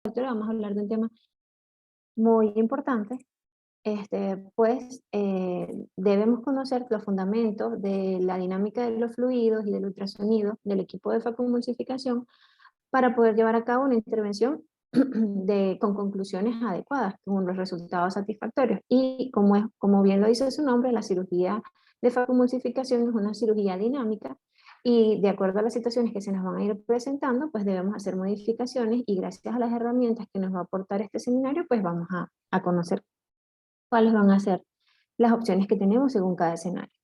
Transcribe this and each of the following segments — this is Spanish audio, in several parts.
vamos a hablar de un tema muy importante. Pues debemos conocer los fundamentos de la dinámica de los fluidos y del ultrasonido del equipo de facomulsificación para poder llevar a cabo una intervención con conclusiones adecuadas, con los resultados satisfactorios. Y como bien lo dice su nombre, la cirugía de facomulsificación es una cirugía dinámica y de acuerdo a las situaciones que se nos van a ir presentando, pues debemos hacer modificaciones y gracias a las herramientas que nos va a aportar este seminario, pues vamos a conocer cuáles van a ser las opciones que tenemos según cada escenario.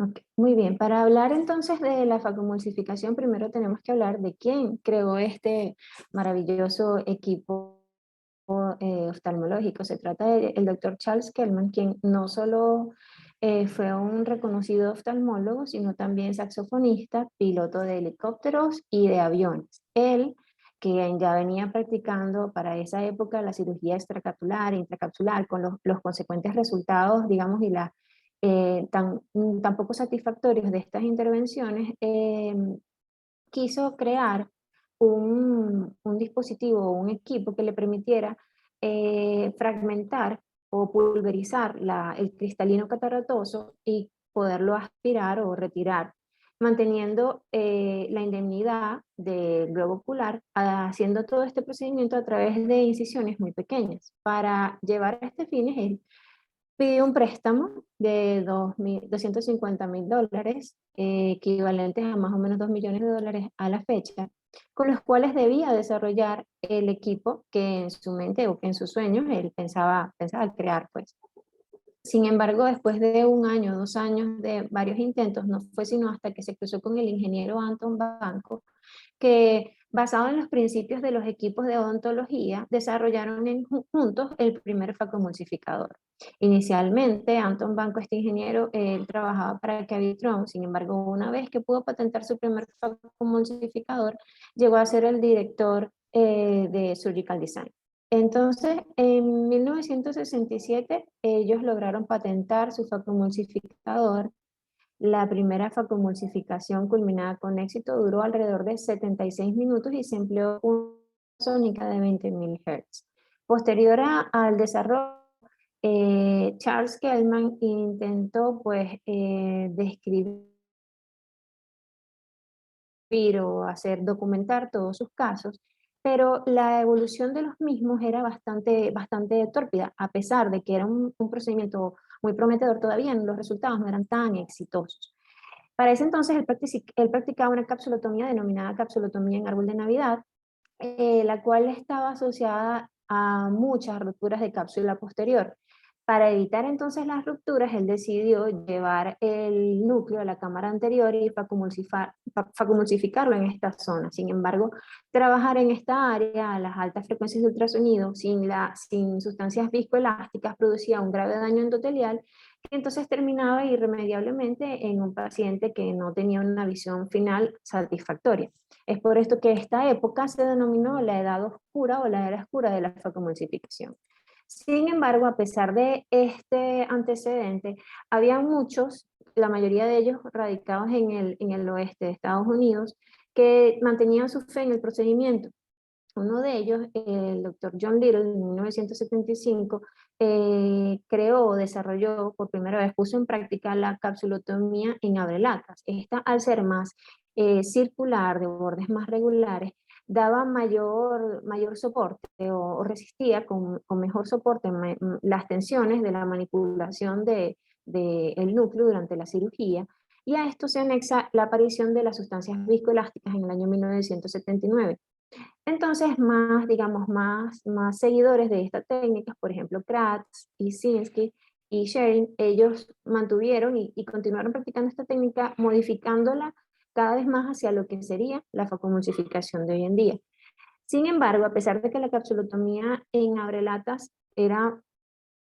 Ok, muy bien, para hablar entonces de la facomulsificación, primero tenemos que hablar de quién creó este maravilloso equipo oftalmológico. Se trata del doctor Charles Kellman, quien no solo fue un reconocido oftalmólogo, sino también saxofonista, piloto de helicópteros y de aviones. Él, que ya venía practicando para esa época la cirugía extracapsular e intracapsular, con los consecuentes resultados, digamos, y tan poco satisfactorios de estas intervenciones, quiso crear un dispositivo, un equipo que le permitiera fragmentar o pulverizar el cristalino cataratoso y poderlo aspirar o retirar, manteniendo la indemnidad del globo ocular, haciendo todo este procedimiento a través de incisiones muy pequeñas. Para llevar a este fines, él pidió un préstamo de $250,000, equivalentes a más o menos $2 millones a la fecha, con los cuales debía desarrollar el equipo que en su mente o que en sus sueños él pensaba crear, pues. Sin embargo, después de un año, 2 años de varios intentos, no fue sino hasta que se cruzó con el ingeniero Anton Banco, que basado en los principios de los equipos de odontología, desarrollaron juntos el primer facomulsificador. Inicialmente, Anton Banco, este ingeniero, él trabajaba para Cavitron. Sin embargo, una vez que pudo patentar su primer facomulsificador, llegó a ser el director de Surgical Design. Entonces, en 1967, ellos lograron patentar su facomulsificador. La primera facomulsificación culminada con éxito duró alrededor de 76 minutos y se empleó una sónica de 20.000 Hz. Posterior al desarrollo, Charles Kellman intentó pues describir o documentar todos sus casos, pero la evolución de los mismos era bastante tórpida, a pesar de que era un procedimiento muy prometedor, todavía los resultados no eran tan exitosos. Para ese entonces él practicaba una capsulotomía denominada capsulotomía en árbol de Navidad, la cual estaba asociada a muchas rupturas de cápsula posterior. Para evitar entonces las rupturas, él decidió llevar el núcleo a la cámara anterior y facomulsificarlo en esta zona. Sin embargo, trabajar en esta área a las altas frecuencias de ultrasonido sin sustancias viscoelásticas producía un grave daño endotelial que entonces terminaba irremediablemente en un paciente que no tenía una visión final satisfactoria. Es por esto que esta época se denominó la edad oscura o la era oscura de la facomulsificación. Sin embargo, a pesar de este antecedente, había muchos, la mayoría de ellos radicados en el oeste de Estados Unidos, que mantenían su fe en el procedimiento. Uno de ellos, el doctor John Little, en 1975, creó o desarrolló por primera vez, puso en práctica la capsulotomía en abrelatas. Esta, al ser más circular, de bordes más regulares, daba mayor soporte o resistía con mejor soporte las tensiones de la manipulación del núcleo durante la cirugía. Y a esto se anexa la aparición de las sustancias viscoelásticas en el año 1979. Entonces, más seguidores de esta técnica, por ejemplo, Kratz y Sinski y Sherin, ellos mantuvieron y continuaron practicando esta técnica, modificándola cada vez más hacia lo que sería la facomulsificación de hoy en día. Sin embargo, a pesar de que la capsulotomía en abrelatas era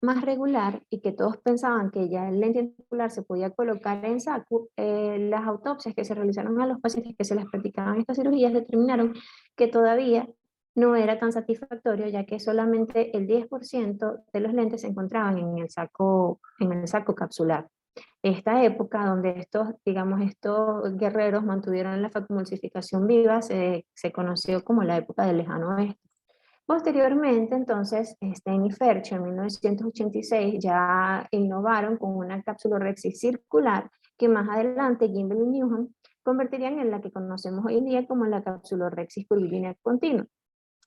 más regular y que todos pensaban que ya el lente anticular se podía colocar en saco, las autopsias que se realizaron a los pacientes que se les practicaban estas cirugías determinaron que todavía no era tan satisfactorio, ya que solamente el 10% de los lentes se encontraban en el saco capsular. Esta época donde estos, digamos, estos guerreros mantuvieron la facomulsificación viva se conoció como la época del lejano oeste. Posteriormente, entonces, Stein y Ferch en 1986 ya innovaron con una cápsula Rexis circular que más adelante Gimbel y Newham convertirían en la que conocemos hoy en día como la cápsula Rexis curvilínea continua.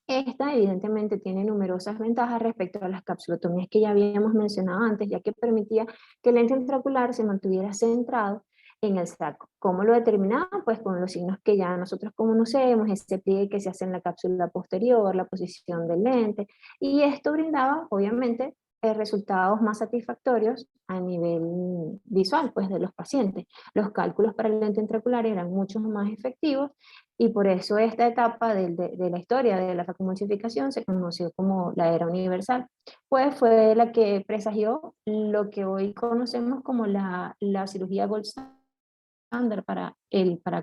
Esta evidentemente tiene numerosas ventajas respecto a las capsulotomías que ya habíamos mencionado antes, ya que permitía que el lente intraocular se mantuviera centrado en el saco. ¿Cómo lo determinaba? Pues con los signos que ya nosotros conocemos, ese pliegue que se hace en la cápsula posterior, la posición del lente, y esto brindaba obviamente resultados más satisfactorios a nivel visual pues, de los pacientes. Los cálculos para el lente intraocular eran mucho más efectivos y por eso esta etapa de la historia de la facomulsificación se conoció como la era universal. Pues fue la que presagió lo que hoy conocemos como la cirugía gold standard para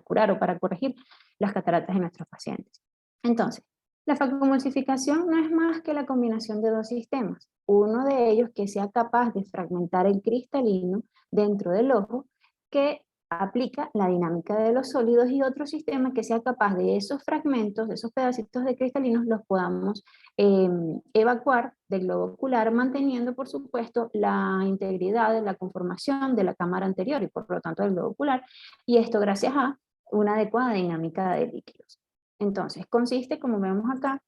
curar o para corregir las cataratas en nuestros pacientes. Entonces, la facomulsificación no es más que la combinación de dos sistemas. Uno de ellos que sea capaz de fragmentar el cristalino dentro del ojo, que aplica la dinámica de los sólidos, y otro sistema que sea capaz de esos fragmentos, de esos pedacitos de cristalinos, los podamos evacuar del globo ocular, manteniendo por supuesto la integridad de la conformación de la cámara anterior y por lo tanto del globo ocular, y esto gracias a una adecuada dinámica de líquidos. Entonces consiste, como vemos acá,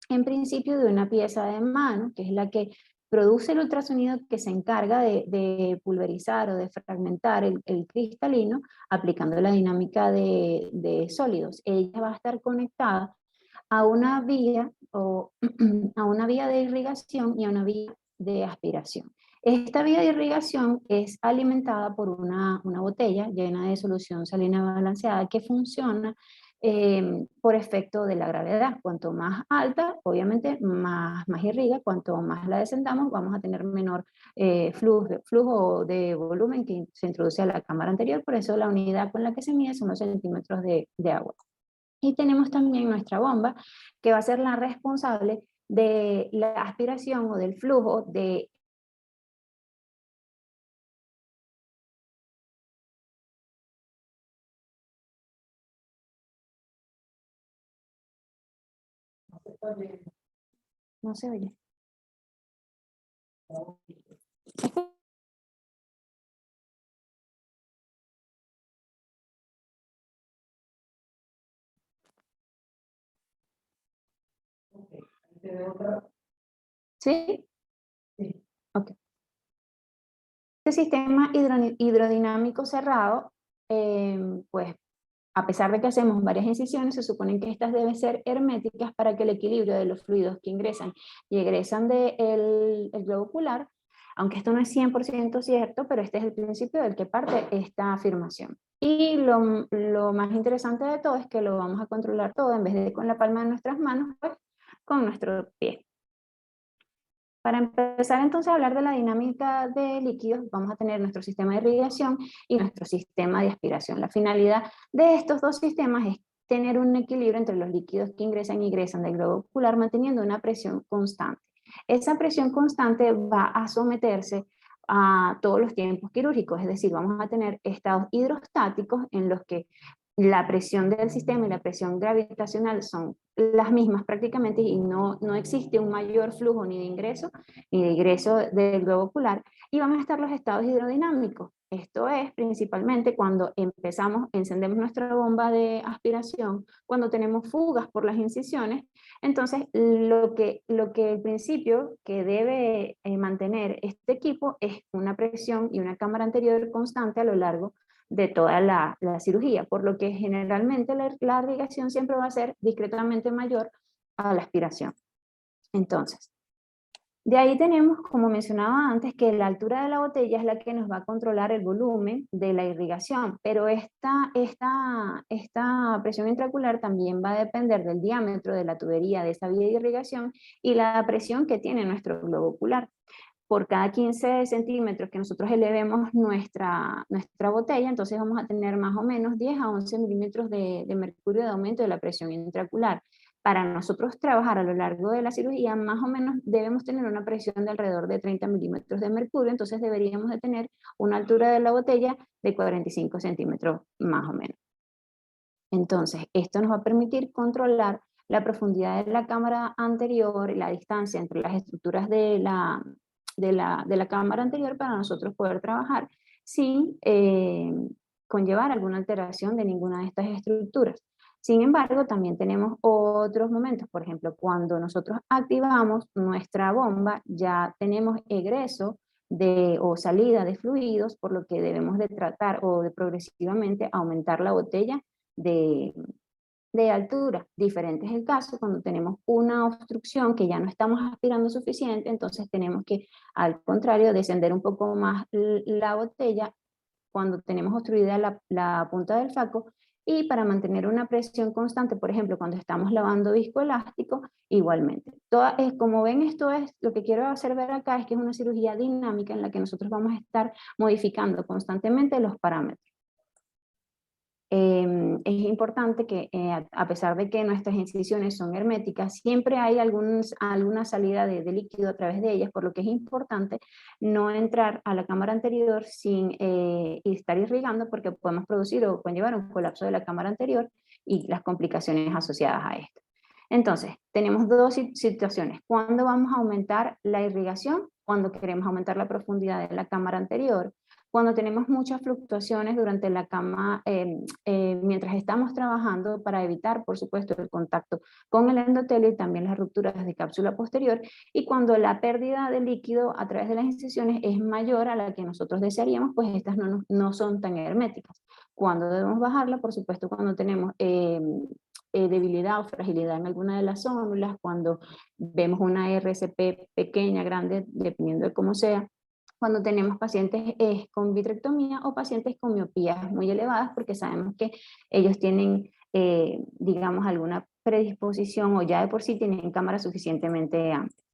en principio de una pieza de mano, que es la que produce el ultrasonido que se encarga de pulverizar o de fragmentar el cristalino aplicando la dinámica de sólidos. Ella va a estar conectada a una vía, o, a una vía de irrigación y a una vía de aspiración. Esta vía de irrigación es alimentada por una botella llena de solución salina balanceada que funciona por efecto de la gravedad. Cuanto más alta, obviamente más irriga, cuanto más la descendamos, vamos a tener menor flujo de volumen que se introduce a la cámara anterior, por eso la unidad con la que se mide son los centímetros de agua. Y tenemos también nuestra bomba, que va a ser la responsable de la aspiración o del flujo de... No se oye. ¿Sí? Ok. Este sistema hidrodinámico cerrado, pues a pesar de que hacemos varias incisiones, se supone que estas deben ser herméticas para que el equilibrio de los fluidos que ingresan y egresan del globo ocular, aunque esto no es 100% cierto, pero este es el principio del que parte esta afirmación. Y lo más interesante de todo es que lo vamos a controlar todo, en vez de con la palma de nuestras manos, pues con nuestro pie. Para empezar entonces a hablar de la dinámica de líquidos, vamos a tener nuestro sistema de irrigación y nuestro sistema de aspiración. La finalidad de estos dos sistemas es tener un equilibrio entre los líquidos que ingresan y egresan del globo ocular, manteniendo una presión constante. Esa presión constante va a someterse a todos los tiempos quirúrgicos, es decir, vamos a tener estados hidrostáticos en los que la presión del sistema y la presión gravitacional son las mismas prácticamente y no existe un mayor flujo ni de ingreso ni de egreso del globo ocular, y van a estar los estados hidrodinámicos. Esto es principalmente cuando encendemos nuestra bomba de aspiración, cuando tenemos fugas por las incisiones. Entonces lo que el principio que debe mantener este equipo es una presión y una cámara anterior constante a lo largo de toda la cirugía, por lo que generalmente la irrigación siempre va a ser discretamente mayor a la aspiración. Entonces, de ahí tenemos, como mencionaba antes, que la altura de la botella es la que nos va a controlar el volumen de la irrigación, pero esta presión intraocular también va a depender del diámetro de la tubería de esa vía de irrigación y la presión que tiene nuestro globo ocular. Por cada 15 centímetros que nosotros elevemos nuestra botella, entonces vamos a tener más o menos 10 a 11 milímetros de mercurio de aumento de la presión intraocular. para nosotros trabajar a lo largo de la cirugía, más o menos debemos tener una presión de alrededor de 30 milímetros de mercurio, entonces deberíamos de tener una altura de la botella de 45 centímetros más o menos. Entonces, esto nos va a permitir controlar la profundidad de la cámara anterior, la distancia entre las estructuras de la cámara anterior para nosotros poder trabajar sin conllevar alguna alteración de ninguna de estas estructuras. Sin embargo, también tenemos otros momentos, por ejemplo, cuando nosotros activamos nuestra bomba, ya tenemos egreso o salida de fluidos, por lo que debemos de tratar o de progresivamente aumentar la botella de, de altura. Diferente es el caso cuando tenemos una obstrucción que ya no estamos aspirando suficiente, entonces tenemos que, al contrario, descender un poco más la botella cuando tenemos obstruida la punta del saco, y para mantener una presión constante, por ejemplo, cuando estamos lavando viscoelástico, igualmente. Como ven, esto es lo que quiero hacer ver acá, es que es una cirugía dinámica en la que nosotros vamos a estar modificando constantemente los parámetros. Es importante que a pesar de que nuestras incisiones son herméticas, siempre hay alguna salida de líquido a través de ellas, por lo que es importante no entrar a la cámara anterior sin estar irrigando, porque podemos producir o conllevar un colapso de la cámara anterior y las complicaciones asociadas a esto. Entonces, tenemos dos situaciones. ¿Cuándo vamos a aumentar la irrigación? Cuando queremos aumentar la profundidad de la cámara anterior. Cuando tenemos muchas fluctuaciones durante la cama, mientras estamos trabajando, para evitar, por supuesto, el contacto con el endotelio y también las rupturas de cápsula posterior, y cuando la pérdida de líquido a través de las incisiones es mayor a la que nosotros desearíamos, pues estas no son tan herméticas. Cuando debemos bajarla, por supuesto, cuando tenemos debilidad o fragilidad en alguna de las células, cuando vemos una RCP pequeña, grande, dependiendo de cómo sea, cuando tenemos pacientes con vitrectomía o pacientes con miopías muy elevadas, porque sabemos que ellos tienen, digamos, alguna predisposición o ya de por sí tienen cámara suficientemente amplia.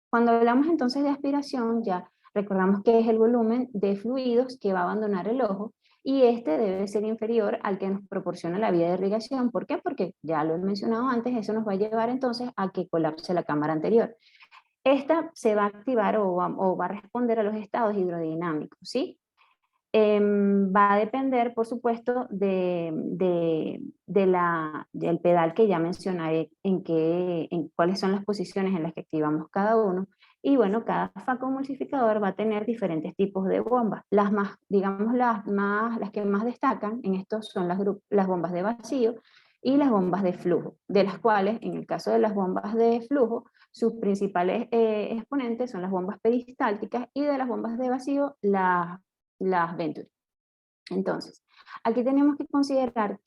Cuando hablamos entonces de aspiración, ya recordamos que es el volumen de fluidos que va a abandonar el ojo, y este debe ser inferior al que nos proporciona la vía de irrigación. ¿Por qué? Porque ya lo he mencionado antes, eso nos va a llevar entonces a que colapse la cámara anterior. Esta se va a activar o va a responder a los estados hidrodinámicos, ¿sí? Va a depender, por supuesto, del pedal que ya mencionaré, en cuáles son las posiciones en las que activamos cada uno. Y bueno, cada facomulsificador va a tener diferentes tipos de bombas. Las más, digamos, las que más destacan en esto son las bombas de vacío y las bombas de flujo, de las cuales, en el caso de las bombas de flujo, sus principales exponentes son las bombas peristálticas, y de las bombas de vacío, las Venturi. Entonces, aquí tenemos que considerar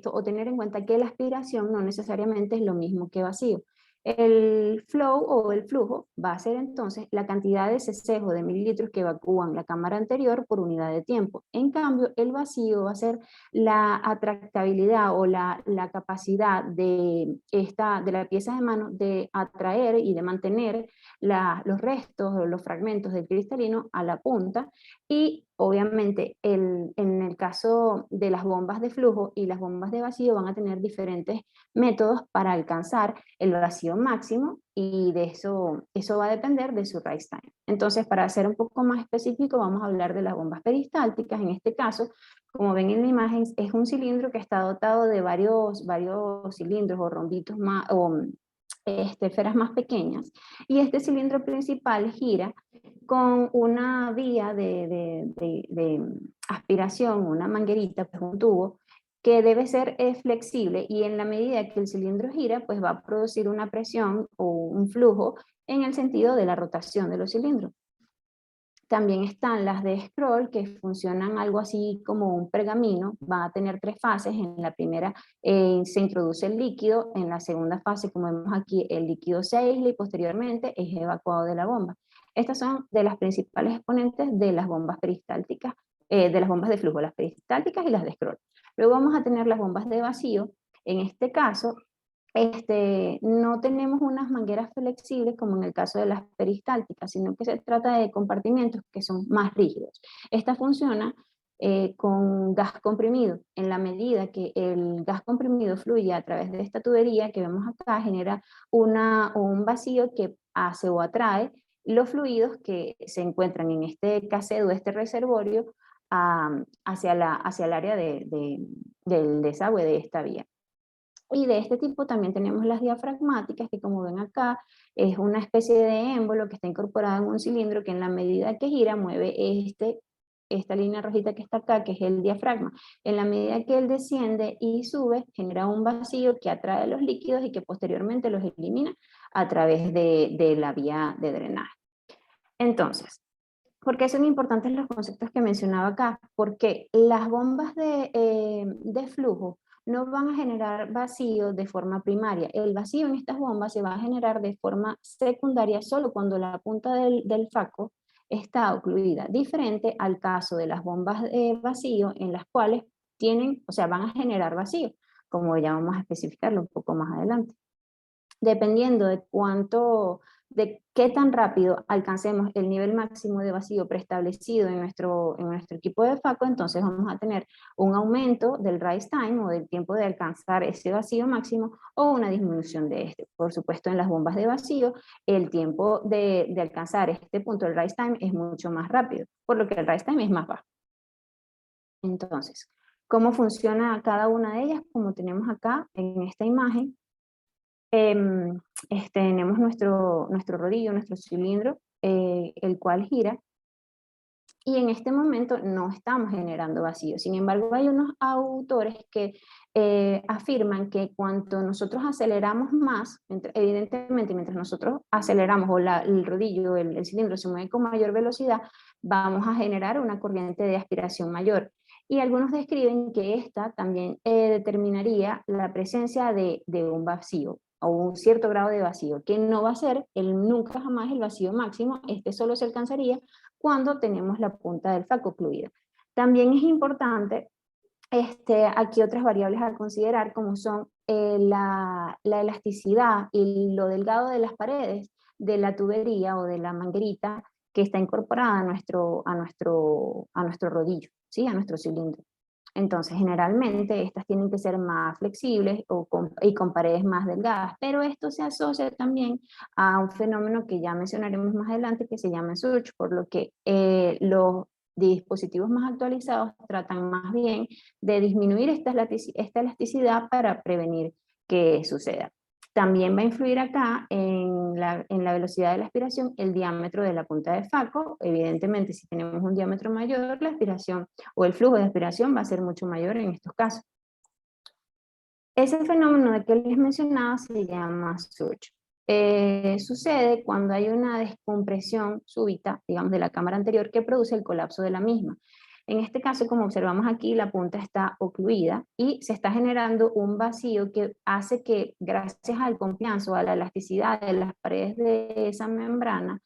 o tener en cuenta que la aspiración no necesariamente es lo mismo que vacío. El flow o el flujo va a ser entonces la cantidad de cc o de mililitros que evacúan la cámara anterior por unidad de tiempo. En cambio, el vacío va a ser la atractabilidad o la capacidad de la pieza de mano de atraer y de mantener los restos o los fragmentos del cristalino a la punta. Y obviamente en el caso de las bombas de flujo y las bombas de vacío van a tener diferentes métodos para alcanzar el vacío máximo, y de eso va a depender de su rise time. Entonces, para ser un poco más específico, vamos a hablar de las bombas peristálticas. En este caso, como ven en la imagen, es un cilindro que está dotado de varios cilindros o rombitos esferas más pequeñas, y este cilindro principal gira con una vía de aspiración, una manguerita, pues un tubo, que debe ser flexible, y en la medida que el cilindro gira, pues va a producir una presión o un flujo en el sentido de la rotación de los cilindros. También están las de scroll, que funcionan algo así como un pergamino. Van a tener tres fases. En la primera se introduce el líquido, en la segunda fase, como vemos aquí, el líquido se aísla y posteriormente es evacuado de la bomba. Estas son de las principales exponentes de las bombas peristálticas, de las bombas de flujo, las peristálticas y las de scroll. Luego vamos a tener las bombas de vacío. En este caso, no tenemos unas mangueras flexibles como en el caso de las peristálticas, sino que se trata de compartimentos que son más rígidos. Esta funciona con gas comprimido. En la medida que el gas comprimido fluye a través de esta tubería que vemos acá, genera un vacío que hace o atrae los fluidos que se encuentran en este casedo, este reservorio, hacia el área del desagüe de esta vía. Y de este tipo también tenemos las diafragmáticas, que como ven acá, es una especie de émbolo que está incorporado en un cilindro que en la medida que gira mueve esta línea rojita que está acá, que es el diafragma. En la medida que él desciende y sube, genera un vacío que atrae los líquidos y que posteriormente los elimina a través de la vía de drenaje. Entonces, ¿por qué son importantes los conceptos que mencionaba acá? Porque las bombas de flujo no van a generar vacío de forma primaria. El vacío en estas bombas se va a generar de forma secundaria solo cuando la punta del faco está ocluida, diferente al caso de las bombas de vacío en las cuales tienen, o sea, van a generar vacío, como ya vamos a especificarlo un poco más adelante. Dependiendo de qué tan rápido alcancemos el nivel máximo de vacío preestablecido en nuestro equipo de FACO, entonces vamos a tener un aumento del rise time o del tiempo de alcanzar ese vacío máximo o una disminución de este. Por supuesto, en las bombas de vacío, el tiempo de alcanzar este punto del rise time es mucho más rápido, por lo que el rise time es más bajo. Entonces, ¿cómo funciona cada una de ellas? Como tenemos acá en esta imagen, tenemos nuestro rodillo, nuestro cilindro, el cual gira, y en este momento no estamos generando vacío. Sin embargo, hay unos autores que afirman que cuanto nosotros aceleramos más, evidentemente mientras nosotros aceleramos o el rodillo, el cilindro se mueve con mayor velocidad, vamos a generar una corriente de aspiración mayor. Y algunos describen que esta también determinaría la presencia de un vacío o un cierto grado de vacío, que no va a ser nunca jamás el vacío máximo, este solo se alcanzaría cuando tenemos la punta del faco ocluida. También es importante aquí otras variables a considerar, como son la elasticidad y lo delgado de las paredes de la tubería o de la manguerita que está incorporada a nuestro rodillo, ¿sí? A nuestro cilindro. Entonces, generalmente estas tienen que ser más flexibles y con paredes más delgadas, pero esto se asocia también a un fenómeno que ya mencionaremos más adelante que se llama surge, por lo que los dispositivos más actualizados tratan más bien de disminuir esta elasticidad para prevenir que suceda. También va a influir acá en la velocidad de la aspiración el diámetro de la punta de faco. Evidentemente, si tenemos un diámetro mayor, la aspiración o el flujo de aspiración va a ser mucho mayor en estos casos. Ese fenómeno de que les mencionaba se llama surge. Sucede cuando hay una descompresión súbita, digamos, de la cámara anterior que produce el colapso de la misma. En este caso, como observamos aquí, la punta está ocluida y se está generando un vacío que hace que, gracias al compliance o a la elasticidad de las paredes de esa membrana,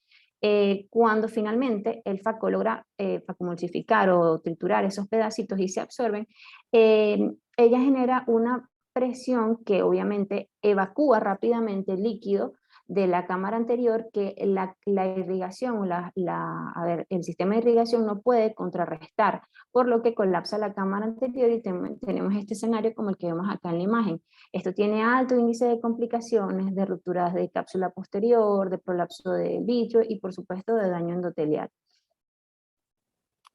cuando finalmente el faco logra facomulsificar o triturar esos pedacitos y se absorben, ella genera una presión que obviamente evacúa rápidamente el líquido de la cámara anterior que la irrigación, el sistema de irrigación no puede contrarrestar, por lo que colapsa la cámara anterior y tenemos este escenario como el que vemos acá en la imagen. Esto tiene alto índice de complicaciones, de rupturas de cápsula posterior, de prolapso del vitrio y por supuesto de daño endotelial.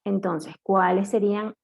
Entonces, ¿cuáles serían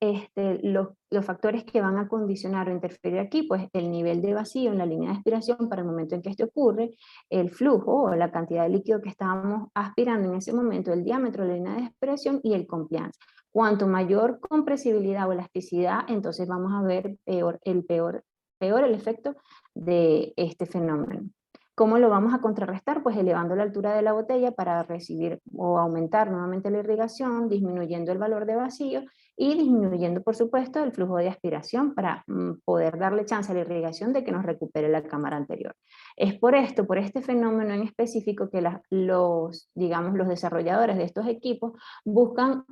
los factores que van a condicionar o interferir aquí? Pues el nivel de vacío en la línea de aspiración para el momento en que esto ocurre, el flujo o la cantidad de líquido que estábamos aspirando en ese momento, el diámetro de la línea de aspiración y el compliance. Cuanto mayor compresibilidad o elasticidad, entonces vamos a ver peor el efecto de este fenómeno. ¿Cómo lo vamos a contrarrestar? Pues elevando la altura de la botella para recibir o aumentar nuevamente la irrigación, disminuyendo el valor de vacío y disminuyendo, por supuesto, el flujo de aspiración para poder darle chance a la irrigación de que nos recupere la cámara anterior. Es por esto, por este fenómeno en específico, que los desarrolladores de estos equipos buscan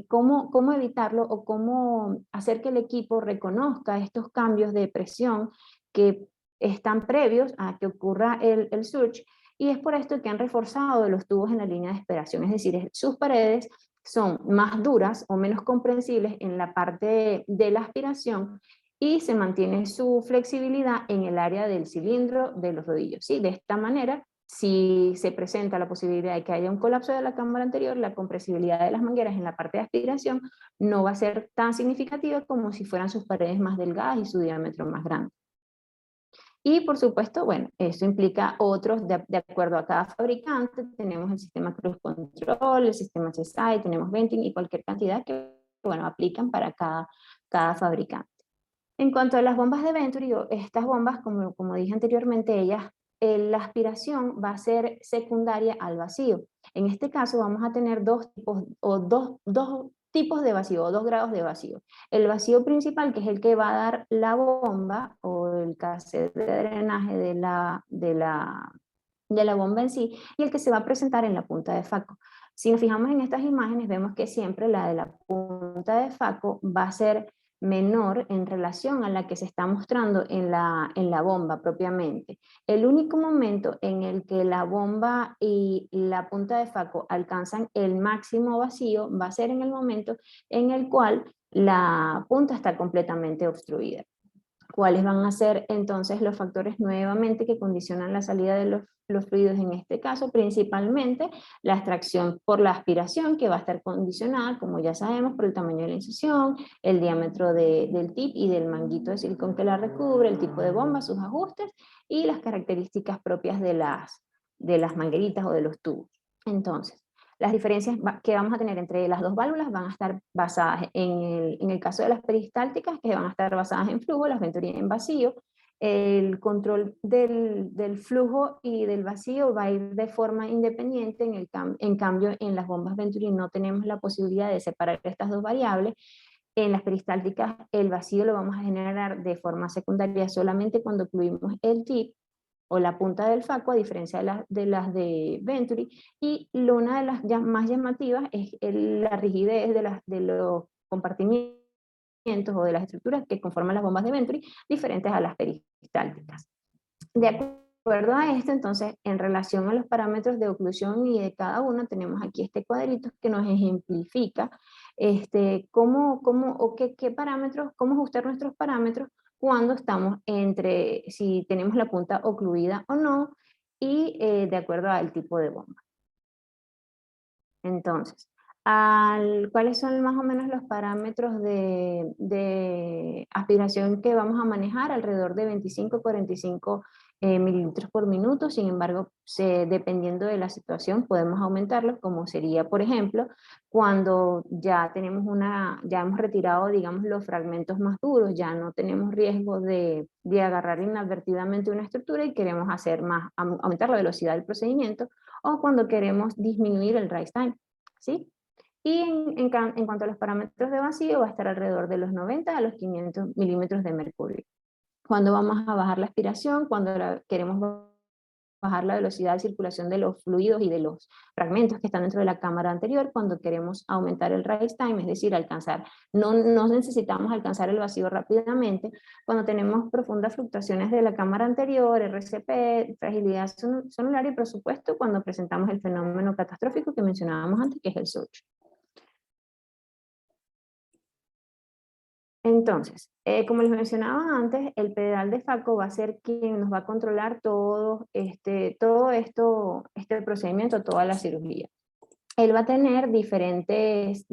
cómo evitarlo o cómo hacer que el equipo reconozca estos cambios de presión que están previos a que ocurra el surge, y es por esto que han reforzado los tubos en la línea de aspiración, es decir, sus paredes son más duras o menos comprensibles en la parte de la aspiración y se mantiene su flexibilidad en el área del cilindro de los rodillos. ¿Sí? De esta manera, si se presenta la posibilidad de que haya un colapso de la cámara anterior, la compresibilidad de las mangueras en la parte de aspiración no va a ser tan significativa como si fueran sus paredes más delgadas y su diámetro más grande. Y por supuesto, bueno, eso implica otros, de acuerdo a cada fabricante, tenemos el sistema Cruise Control, el sistema CSI, tenemos Venting y cualquier cantidad que, bueno, aplican para cada fabricante. En cuanto a las bombas de Venturi, estas bombas, como dije anteriormente, la aspiración va a ser secundaria al vacío. En este caso vamos a tener dos tipos, o dos tipos de vacío, o 2 grados de vacío. El vacío principal, que es el que va a dar la bomba, o el cassette de drenaje de la bomba en sí, y el que se va a presentar en la punta de faco. Si nos fijamos en estas imágenes, vemos que siempre la de la punta de faco va a ser menor en relación a la que se está mostrando en la bomba propiamente. El único momento en el que la bomba y la punta de faco alcanzan el máximo vacío va a ser en el momento en el cual la punta está completamente obstruida. ¿Cuáles van a ser entonces los factores nuevamente que condicionan la salida de los fluidos en este caso? Principalmente la extracción por la aspiración, que va a estar condicionada, como ya sabemos, por el tamaño de la incisión, el diámetro del tip y del manguito de silicón que la recubre, el tipo de bomba, sus ajustes y las características propias de las mangueritas o de los tubos. Entonces, las diferencias que vamos a tener entre las dos válvulas van a estar basadas en el caso de las peristálticas, que van a estar basadas en flujo, las Venturi en vacío. El control del flujo y del vacío va a ir de forma independiente, en cambio en las bombas Venturi no tenemos la posibilidad de separar estas dos variables. En las peristálticas el vacío lo vamos a generar de forma secundaria solamente cuando incluimos el tip o la punta del faco, a diferencia de las de Venturi, y una de las más llamativas es la rigidez de los compartimientos o de las estructuras que conforman las bombas de Venturi, diferentes a las peristálticas. De acuerdo a esto, entonces, en relación a los parámetros de oclusión y de cada uno, tenemos aquí este cuadrito que nos ejemplifica qué parámetros, cómo ajustar nuestros parámetros cuando estamos si tenemos la punta ocluida o no, y de acuerdo al tipo de bomba. Entonces, ¿cuáles son más o menos los parámetros de aspiración que vamos a manejar? Alrededor de 25-45 mililitros por minuto. Sin embargo, dependiendo de la situación, podemos aumentarlos, como sería, por ejemplo, cuando ya hemos retirado, digamos, los fragmentos más duros, ya no tenemos riesgo de agarrar inadvertidamente una estructura y queremos aumentar la velocidad del procedimiento, o cuando queremos disminuir el rise time, ¿sí? Y en cuanto a los parámetros de vacío, va a estar alrededor de los 90 a los 500 milímetros de mercurio. Cuando vamos a bajar la aspiración, cuando queremos bajar la velocidad de circulación de los fluidos y de los fragmentos que están dentro de la cámara anterior, cuando queremos aumentar el rise time, es decir, no necesitamos alcanzar el vacío rápidamente, cuando tenemos profundas fluctuaciones de la cámara anterior, RCP, fragilidad sonular y por supuesto cuando presentamos el fenómeno catastrófico que mencionábamos antes, que es el SOCH. Entonces, como les mencionaba antes, el pedal de faco va a ser quien nos va a controlar todo este procedimiento, toda la cirugía. Él va a tener diferentes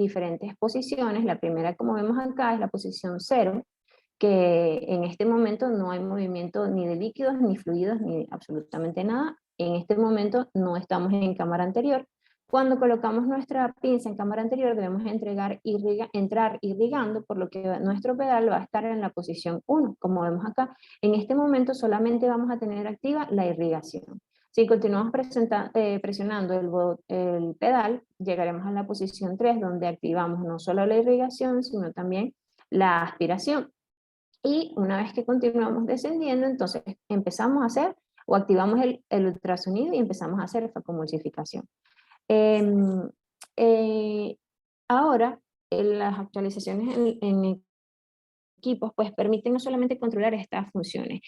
posiciones. La primera, como vemos acá, es la posición 0, que en este momento no hay movimiento ni de líquidos, ni fluidos, ni absolutamente nada. En este momento no estamos en cámara anterior. Cuando colocamos nuestra pinza en cámara anterior debemos entrar irrigando, por lo que nuestro pedal va a estar en la posición 1, como vemos acá. En este momento solamente vamos a tener activa la irrigación. Si continuamos presionando el pedal, llegaremos a la posición 3, donde activamos no solo la irrigación, sino también la aspiración. Y una vez que continuamos descendiendo, entonces empezamos a hacer o activamos el ultrasonido y empezamos a hacer facomulsificación. Em, eh, Ahora, las actualizaciones en equipos pues permiten no solamente controlar estas funciones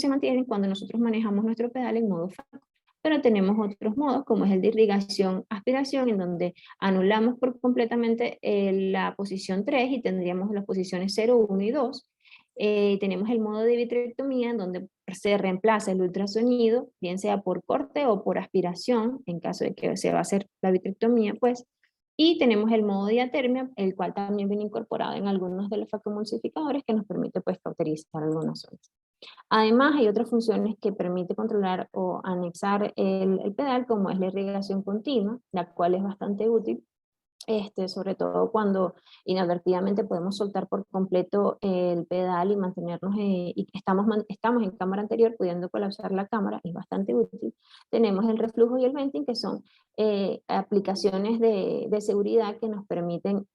se mantienen cuando nosotros manejamos nuestro pedal en modo faco, pero tenemos otros modos, como es el de irrigación-aspiración, en donde anulamos por completamente la posición 3 y tendríamos las posiciones 0, 1 y 2. Tenemos el modo de vitrectomía, en donde se reemplaza el ultrasonido, bien sea por corte o por aspiración, en caso de que se va a hacer la vitrectomía, pues. Y tenemos el modo diatermia, el cual también viene incorporado en algunos de los facomulsificadores, que nos permite pues cauterizar algunas zonas. Además, hay otras funciones que permite controlar o anexar el pedal, como es la irrigación continua, la cual es bastante útil, sobre todo cuando inadvertidamente podemos soltar por completo el pedal y mantenernos, y estamos en cámara anterior pudiendo colapsar la cámara, es bastante útil. Tenemos el reflujo y el venting, que son aplicaciones de seguridad que nos permiten,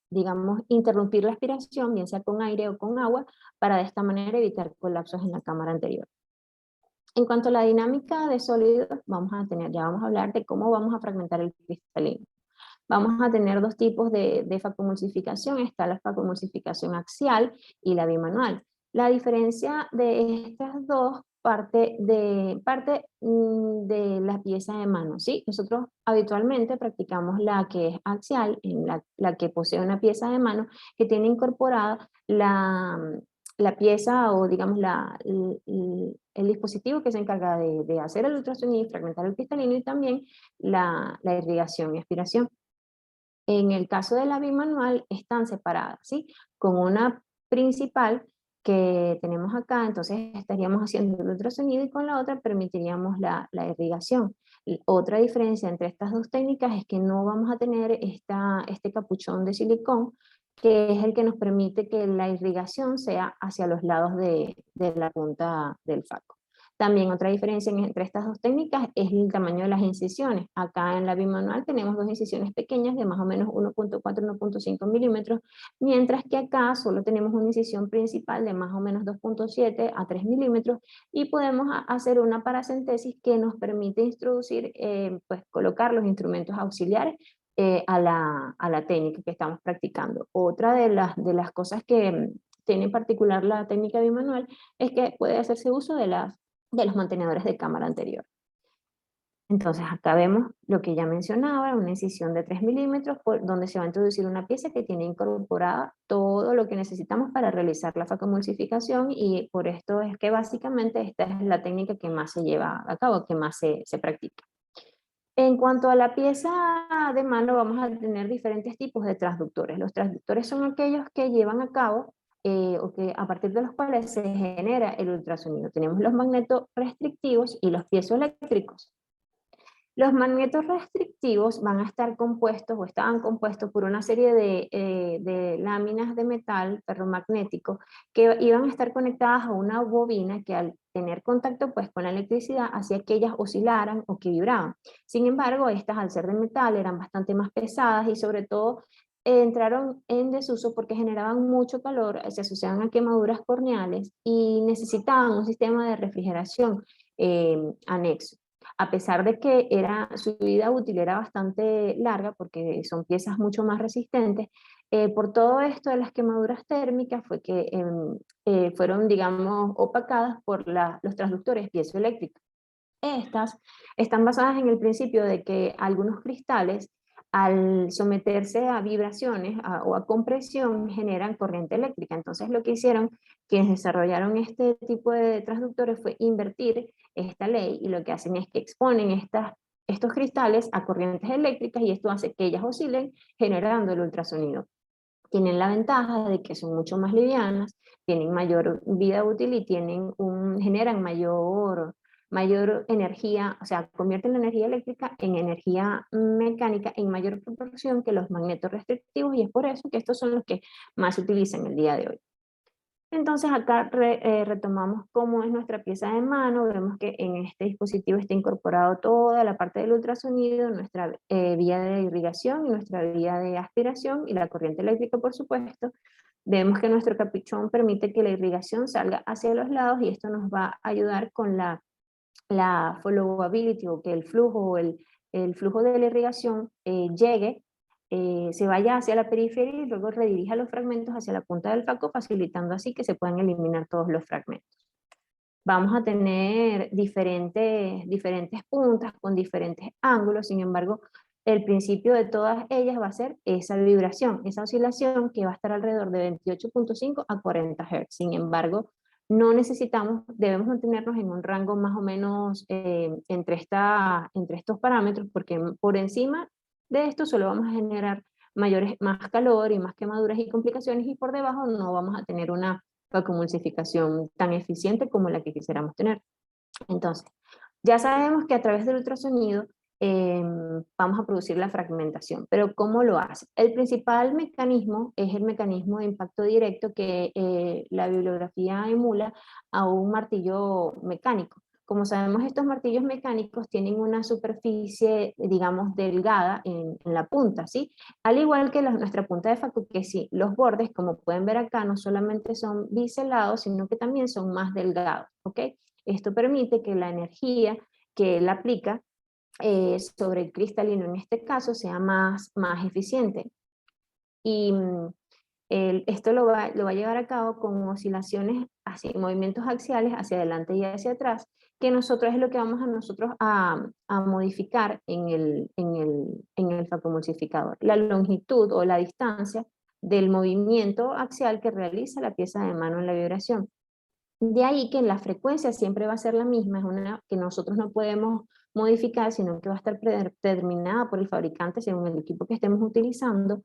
digamos, interrumpir la aspiración, bien sea con aire o con agua, para de esta manera evitar colapsos en la cámara anterior. En cuanto a la dinámica de sólidos, ya vamos a hablar de cómo vamos a fragmentar el cristalino. Vamos a tener dos tipos de facomulsificación. Está la facomulsificación axial y la bimanual. La diferencia de estas dos parte de la pieza de mano, ¿sí? Nosotros habitualmente practicamos la que es axial, la que posee una pieza de mano que tiene incorporada la pieza, o digamos el dispositivo que se encarga de hacer el ultrasonido y fragmentar el cristalino, y también la irrigación y aspiración. En el caso de la bimanual están separadas, ¿sí? Con una principal que tenemos acá, entonces estaríamos haciendo el ultrasonido, y con la otra permitiríamos la irrigación. Y otra diferencia entre estas dos técnicas es que no vamos a tener este capuchón de silicón, que es el que nos permite que la irrigación sea hacia los lados de la punta del faco. También otra diferencia entre estas dos técnicas es el tamaño de las incisiones. Acá en la bimanual tenemos dos incisiones pequeñas de más o menos 1.4, 1.5 milímetros, mientras que acá solo tenemos una incisión principal de más o menos 2.7 a 3 milímetros, y podemos hacer una paracentesis que nos permite introducir, pues colocar los instrumentos auxiliares a la técnica que estamos practicando. Otra de las cosas que tiene en particular la técnica bimanual es que puede hacerse uso de los mantenedores de cámara anterior. Entonces acá vemos lo que ya mencionaba, una incisión de 3 milímetros, donde se va a introducir una pieza que tiene incorporada todo lo que necesitamos para realizar la facomulsificación, y por esto es que básicamente esta es la técnica que más se lleva a cabo, que más se practica. En cuanto a la pieza de mano, vamos a tener diferentes tipos de transductores. Los transductores son aquellos que llevan a cabo, o que a partir de los cuales se genera el ultrasonido. Tenemos los magnetorrestrictivos y los piezoeléctricos. Los magnetos restrictivos van a estar compuestos, o estaban compuestos, por una serie de láminas de metal ferromagnético que iban a estar conectadas a una bobina que, al tener contacto pues con la electricidad, hacía que ellas oscilaran o que vibraban. Sin embargo, estas, al ser de metal, eran bastante más pesadas, y sobre todo entraron en desuso porque generaban mucho calor, se asociaban a quemaduras corneales y necesitaban un sistema de refrigeración anexo. A pesar de que su vida útil era bastante larga, porque son piezas mucho más resistentes, por todo esto de las quemaduras térmicas fue que fueron, digamos, opacadas por los transductores piezoeléctricos. Estas están basadas en el principio de que algunos cristales, al someterse a vibraciones o a compresión, generan corriente eléctrica. Entonces lo que hicieron quienes desarrollaron este tipo de transductores fue invertir esta ley, y lo que hacen es que exponen estos cristales a corrientes eléctricas, y esto hace que ellas oscilen, generando el ultrasonido. Tienen la ventaja de que son mucho más livianas, tienen mayor vida útil y generan mayor energía, o sea, convierten la energía eléctrica en energía mecánica en mayor proporción que los magnetos restrictivos, y es por eso que estos son los que más se utilizan el día de hoy. Entonces acá retomamos cómo es nuestra pieza de mano. Vemos que en este dispositivo está incorporado toda la parte del ultrasonido, nuestra vía de irrigación y nuestra vía de aspiración, y la corriente eléctrica, por supuesto. Vemos que nuestro capuchón permite que la irrigación salga hacia los lados, y esto nos va a ayudar con la flowability, o que el flujo de la irrigación se vaya hacia la periferia y luego redirija los fragmentos hacia la punta del faco, facilitando así que se puedan eliminar todos los fragmentos. vamos a tener diferentes puntas con diferentes ángulos. Sin embargo, el principio de todas ellas va a ser esa vibración, esa oscilación que va a estar alrededor de 28.5 a 40 Hz. Sin embargo, no necesitamos, debemos mantenernos en un rango más o menos entre estos parámetros, porque por encima de esto solo vamos a generar más calor y más quemaduras y complicaciones, y por debajo no vamos a tener una vacuumulsificación tan eficiente como la que quisiéramos tener. Entonces, ya sabemos que a través del ultrasonido vamos a producir la fragmentación, pero ¿cómo lo hace? El principal mecanismo es el mecanismo de impacto directo que la bibliografía emula a un martillo mecánico. Como sabemos, estos martillos mecánicos tienen una superficie, digamos, delgada en la punta, ¿sí? Al igual que nuestra punta de faco, que sí, los bordes, como pueden ver acá, no solamente son biselados, sino que también son más delgados, ¿ok? Esto permite que la energía que él aplica sobre el cristalino en este caso sea más eficiente. Y esto lo va a llevar a cabo con oscilaciones, así, movimientos axiales hacia adelante y hacia atrás, que nosotros es lo que vamos a nosotros a modificar en el vacuumulsificador. La longitud o la distancia del movimiento axial que realiza la pieza de mano en la vibración. De ahí que la frecuencia siempre va a ser la misma, es una que nosotros no podemos modificar, sino que va a estar determinada por el fabricante según el equipo que estemos utilizando,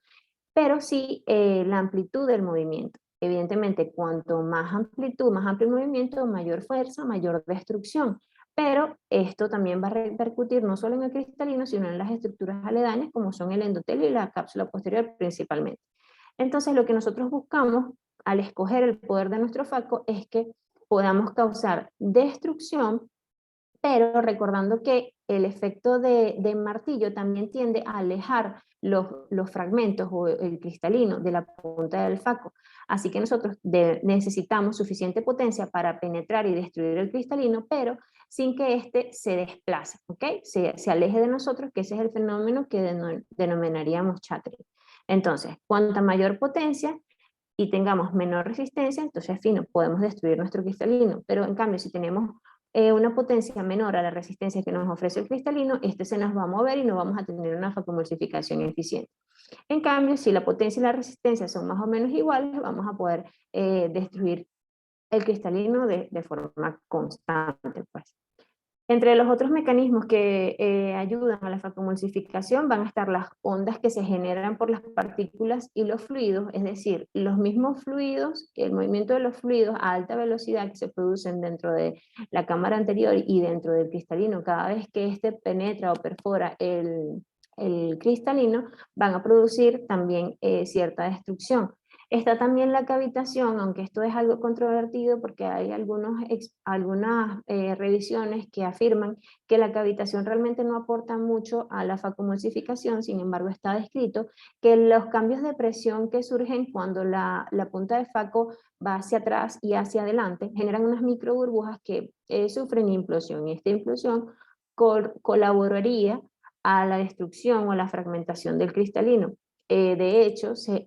pero sí la amplitud del movimiento. Evidentemente, cuanto más amplitud, más amplio el movimiento, mayor fuerza, mayor destrucción. Pero esto también va a repercutir no solo en el cristalino, sino en las estructuras aledañas, como son el endotelio y la cápsula posterior principalmente. Entonces, lo que nosotros buscamos al escoger el poder de nuestro faco es que podamos causar destrucción, pero recordando que el efecto de martillo también tiende a alejar los fragmentos o el cristalino de la punta del faco. Así que nosotros necesitamos suficiente potencia para penetrar y destruir el cristalino, pero sin que éste se desplace, ¿ok? Se aleje de nosotros, que ese es el fenómeno que denominaríamos chattering. Entonces, cuanta mayor potencia y tengamos menor resistencia, entonces, fino, podemos destruir nuestro cristalino. Pero en cambio, si tenemos una potencia menor a la resistencia que nos ofrece el cristalino, este se nos va a mover y no vamos a tener una vacuumulsificación eficiente. En cambio, si la potencia y la resistencia son más o menos iguales, vamos a poder destruir el cristalino de forma constante, pues. Entre los otros mecanismos que ayudan a la vacuumulsificación van a estar las ondas que se generan por las partículas y los fluidos, es decir, los mismos fluidos, el movimiento de los fluidos a alta velocidad que se producen dentro de la cámara anterior y dentro del cristalino, cada vez que éste penetra o perfora el cristalino, van a producir también cierta destrucción. Está también la cavitación, aunque esto es algo controvertido porque hay algunas revisiones que afirman que la cavitación realmente no aporta mucho a la vacuumulsificación. Sin embargo, está descrito que los cambios de presión que surgen cuando la punta de faco va hacia atrás y hacia adelante generan unas micro burbujas que sufren implosión, y esta implosión colaboraría a la destrucción o la fragmentación del cristalino. De hecho, se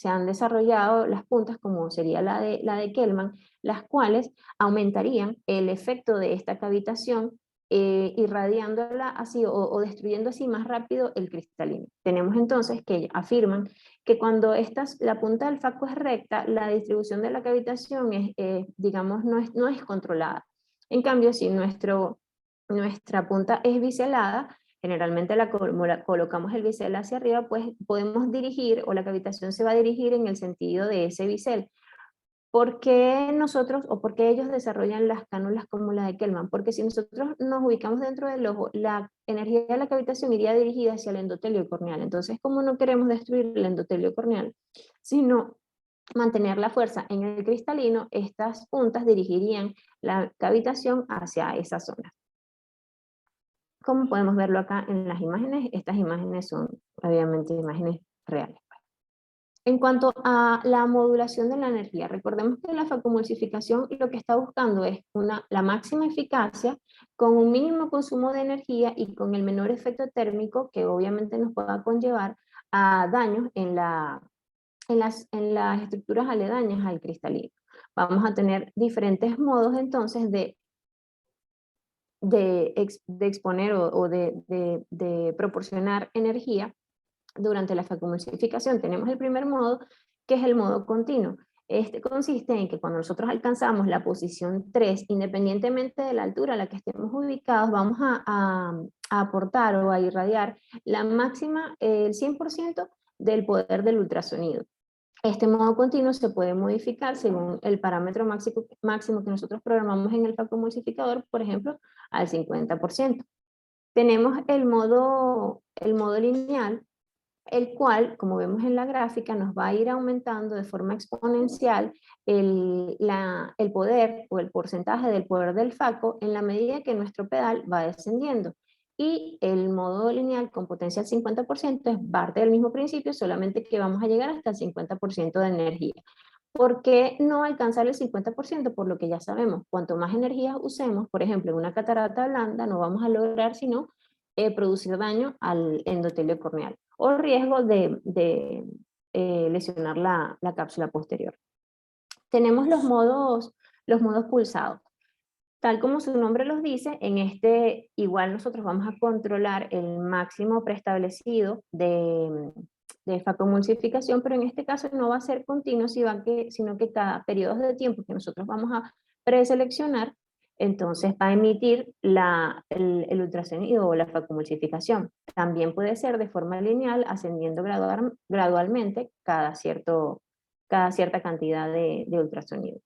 han desarrollado las puntas, como sería la de Kellman, las cuales aumentarían el efecto de esta cavitación, irradiándola así o destruyendo así más rápido el cristalino. Tenemos entonces que afirman que cuando la punta del faco es recta, la distribución de la cavitación digamos, no es controlada. En cambio, si nuestra punta es biselada, generalmente colocamos el bisel hacia arriba, pues podemos dirigir, o la cavitación se va a dirigir en el sentido de ese bisel. ¿Por qué nosotros o por qué ellos desarrollan las cánulas como la de Kellman? Porque si nosotros nos ubicamos dentro del ojo, la energía de la cavitación iría dirigida hacia el endotelio corneal. Entonces, como no queremos destruir el endotelio corneal, sino mantener la fuerza en el cristalino, estas puntas dirigirían la cavitación hacia esa zona. Como podemos verlo acá en las imágenes, estas imágenes son obviamente imágenes reales. En cuanto a la modulación de la energía, recordemos que la vacuumulsificación lo que está buscando es la máxima eficacia con un mínimo consumo de energía y con el menor efecto térmico que obviamente nos pueda conllevar a daños en las estructuras aledañas al cristalino. vamos a tener diferentes modos entonces de exponer o de proporcionar energía durante la facomulsificación. Tenemos el primer modo, que es el modo continuo. Este consiste en que cuando nosotros alcanzamos la posición 3, independientemente de la altura a la que estemos ubicados, vamos a aportar o a irradiar la máxima, el 100% del poder del ultrasonido. Este modo continuo se puede modificar según el parámetro máximo que nosotros programamos en el facomulsificador, por ejemplo, al 50%. Tenemos el modo lineal, el cual, como vemos en la gráfica, nos va a ir aumentando de forma exponencial el poder o el porcentaje del poder del faco en la medida que nuestro pedal va descendiendo. Y el modo lineal con potencia al 50% es parte del mismo principio, solamente que vamos a llegar hasta el 50% de energía. ¿Por qué no alcanzar el 50%? Por lo que ya sabemos, cuanto más energía usemos, por ejemplo, en una catarata blanda, no vamos a lograr sino producir daño al endotelio corneal o riesgo de lesionar la cápsula posterior. Tenemos los modos pulsados. Tal como su nombre los dice, en este igual nosotros vamos a controlar el máximo preestablecido de facomulsificación, pero en este caso no va a ser continuo, sino que cada periodo de tiempo que nosotros vamos a preseleccionar, entonces va a emitir el ultrasonido o la facomulsificación. También puede ser de forma lineal, ascendiendo gradualmente cada cierta cantidad de ultrasonido.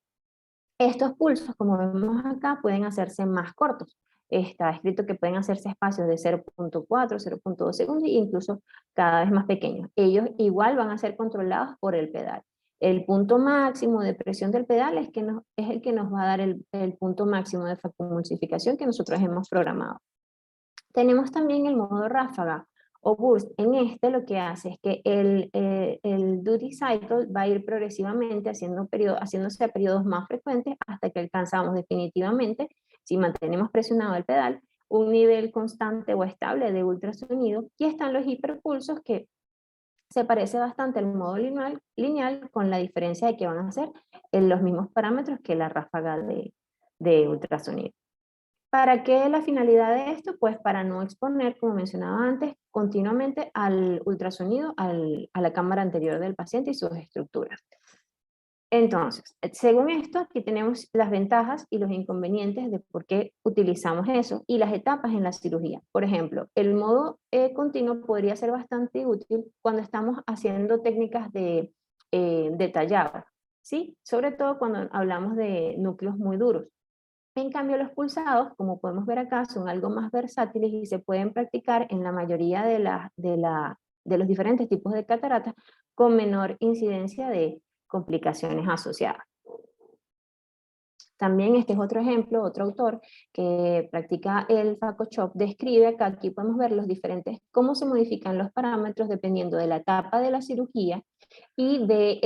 Estos pulsos, como vemos acá, pueden hacerse más cortos. Está escrito que pueden hacerse espacios de 0.4, 0.2 segundos e incluso cada vez más pequeños. Ellos igual van a ser controlados por el pedal. El punto máximo de presión del pedal es el que nos va a dar el punto máximo de facomulsificación que nosotros hemos programado. Tenemos también el modo ráfaga o burst. En este lo que hace es que el duty cycle va a ir progresivamente haciéndose a periodos más frecuentes hasta que alcanzamos definitivamente, si mantenemos presionado el pedal, un nivel constante o estable de ultrasonido. Y están los hiperpulsos, que se parece bastante al modo lineal, con la diferencia de que van a ser en los mismos parámetros que la ráfaga de ultrasonido. ¿Para qué la finalidad de esto? Pues para no exponer, como mencionaba antes, continuamente al ultrasonido a la cámara anterior del paciente y sus estructuras. Entonces, según esto, aquí tenemos las ventajas y los inconvenientes de por qué utilizamos eso y las etapas en la cirugía. Por ejemplo, el modo continuo podría ser bastante útil cuando estamos haciendo técnicas de tallado, ¿sí? Sobre todo cuando hablamos de núcleos muy duros. En cambio, los pulsados, como podemos ver acá, son algo más versátiles y se pueden practicar en la mayoría de los diferentes tipos de cataratas con menor incidencia de complicaciones asociadas. También este es otro ejemplo, otro autor que practica el FacoChop describe acá, aquí podemos ver cómo se modifican los parámetros dependiendo de la etapa de la cirugía y de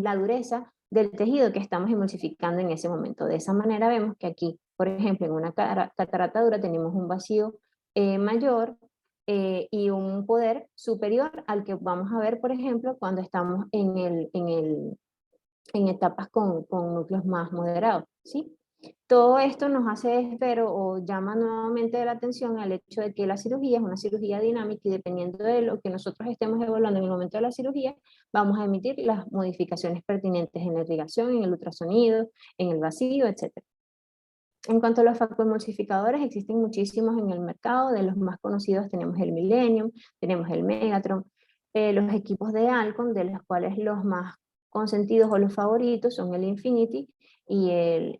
la dureza del tejido que estamos emulsificando en ese momento. De esa manera vemos que aquí, por ejemplo, en una catarata dura tenemos un vacío mayor y un poder superior al que vamos a ver, por ejemplo, cuando estamos en etapas con núcleos más moderados, ¿sí? Todo esto nos hace ver o llama nuevamente la atención al hecho de que la cirugía es una cirugía dinámica y dependiendo de lo que nosotros estemos evaluando en el momento de la cirugía, vamos a emitir las modificaciones pertinentes en la irrigación, en el ultrasonido, en el vacío, etc. En cuanto a los facoemulsificadores, existen muchísimos en el mercado. De los más conocidos tenemos el Millennium, tenemos el Megatron, los equipos de Alcon, de los cuales los más consentidos o los favoritos son el Infinity y el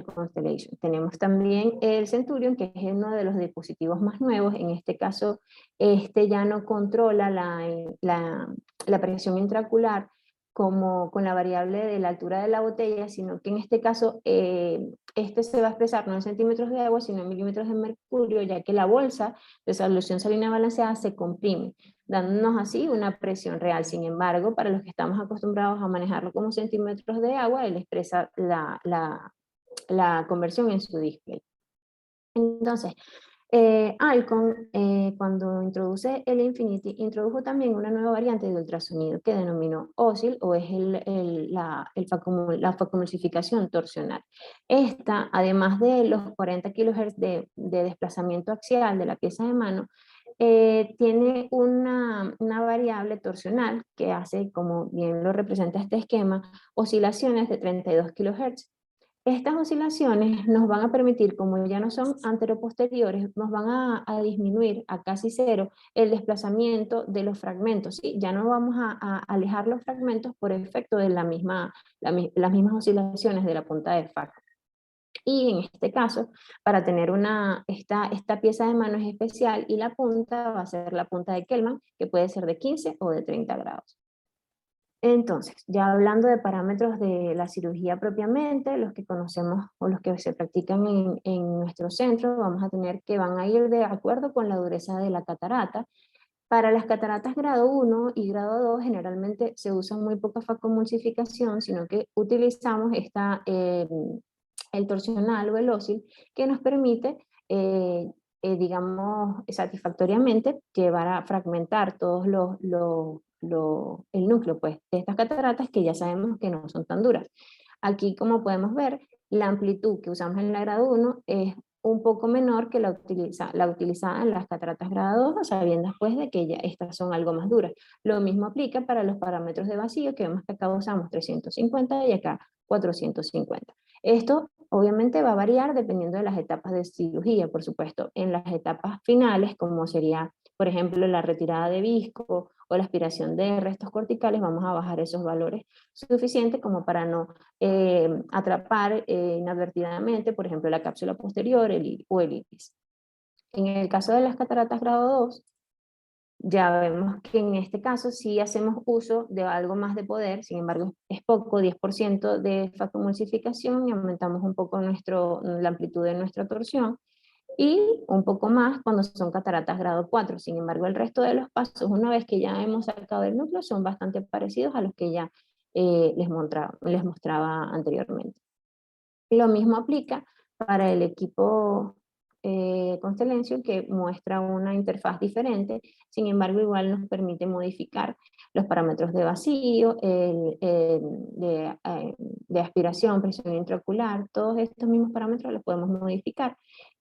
Constellation. Tenemos también el Centurion, que es uno de los dispositivos más nuevos. En este caso, este ya no controla la presión intraocular como con la variable de la altura de la botella, sino que en este caso este se va a expresar no en centímetros de agua, sino en milímetros de mercurio, ya que la bolsa de solución salina balanceada se comprime, dándonos así una presión real. Sin embargo, para los que estamos acostumbrados a manejarlo como centímetros de agua, él expresa la conversión en su display. Entonces, Alcon, cuando introduce el Infinity, introdujo también una nueva variante de ultrasonido que denominó OSIL, o es la facomulsificación torsional. Esta, además de los 40 kHz de desplazamiento axial de la pieza de mano, tiene una variable torsional que hace, como bien lo representa este esquema, oscilaciones de 32 kHz. Estas oscilaciones nos van a permitir, como ya no son anteroposteriores, nos van a disminuir a casi cero el desplazamiento de los fragmentos, ¿sí? Ya no vamos a alejar los fragmentos por efecto de las mismas oscilaciones de la punta de faco. Y en este caso, para tener esta pieza de mano es especial, y la punta va a ser la punta de Kellman, que puede ser de 15 o de 30 grados. Entonces, ya hablando de parámetros de la cirugía propiamente, los que conocemos o los que se practican en nuestro centro, vamos a tener que van a ir de acuerdo con la dureza de la catarata. Para las cataratas grado 1 y grado 2 generalmente se usa muy poca facomulsificación, sino que utilizamos el torsional o el ósil, que nos permite, digamos, satisfactoriamente llevar a fragmentar todos el núcleo, pues, de estas cataratas, que ya sabemos que no son tan duras. Aquí, como podemos ver, la amplitud que usamos en la grado 1 es un poco menor que la utilizada en las cataratas grado 2, sabiendo después de que ya estas son algo más duras. Lo mismo aplica para los parámetros de vacío, que vemos que acá usamos 350 y acá 450. Esto obviamente va a variar dependiendo de las etapas de cirugía, por supuesto. En las etapas finales, como sería, por ejemplo, la retirada de visco o la aspiración de restos corticales, vamos a bajar esos valores suficientes como para no atrapar inadvertidamente, por ejemplo, la cápsula posterior o el iris. En el caso de las cataratas grado 2, ya vemos que en este caso sí hacemos uso de algo más de poder, sin embargo es poco, 10% de facomulsificación, y aumentamos un poco la amplitud de nuestra torsión, y un poco más cuando son cataratas grado 4. Sin embargo, el resto de los pasos, una vez que ya hemos sacado el núcleo, son bastante parecidos a los que ya les mostraba anteriormente. Lo mismo aplica para el equipo Constellation, que muestra una interfaz diferente, sin embargo igual nos permite modificar los parámetros de vacío, de aspiración, presión intraocular, todos estos mismos parámetros los podemos modificar,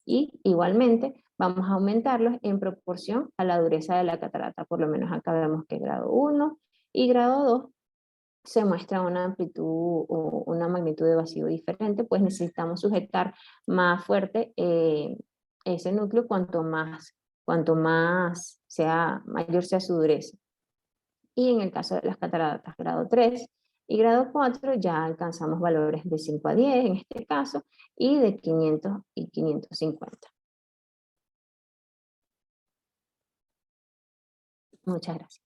y igualmente vamos a aumentarlos en proporción a la dureza de la catarata. Por lo menos acá vemos que grado 1 y grado 2 se muestra una amplitud o una magnitud de vacío diferente, pues necesitamos sujetar más fuerte ese núcleo cuanto más mayor sea su dureza. Y en el caso de las cataratas grado 3 y grado 4 ya alcanzamos valores de 5 a 10 en este caso, y de 500 y 550. Muchas gracias.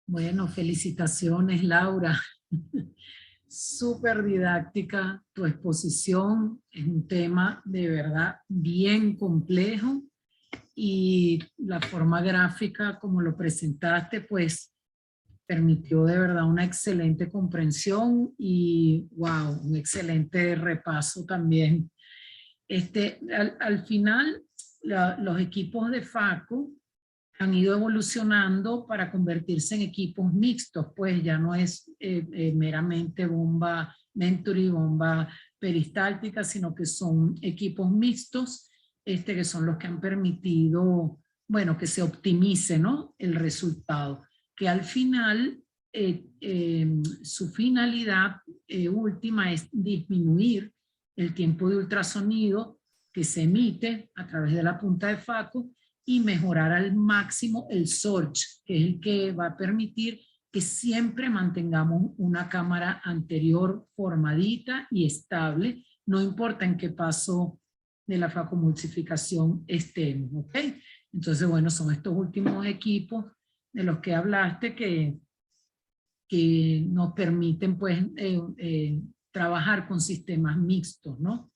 Bueno, felicitaciones, Laura. Súper didáctica tu exposición. Es un tema de verdad bien complejo, y la forma gráfica como lo presentaste, pues permitió de verdad una excelente comprensión y, wow, un excelente repaso también. Al final, los equipos de FACO han ido evolucionando para convertirse en equipos mixtos, pues ya no es meramente bomba Venturi, bomba peristáltica, sino que son equipos mixtos, que son los que han permitido, bueno, que se optimice, ¿no?, el resultado, que al final su finalidad última es disminuir el tiempo de ultrasonido que se emite a través de la punta de FACO, y mejorar al máximo el Sorge, que es el que va a permitir que siempre mantengamos una cámara anterior formadita y estable, no importa en qué paso de la facomulsificación estemos, ¿ok? Entonces, bueno, son estos últimos equipos de los que hablaste que nos permiten, pues, trabajar con sistemas mixtos, ¿no?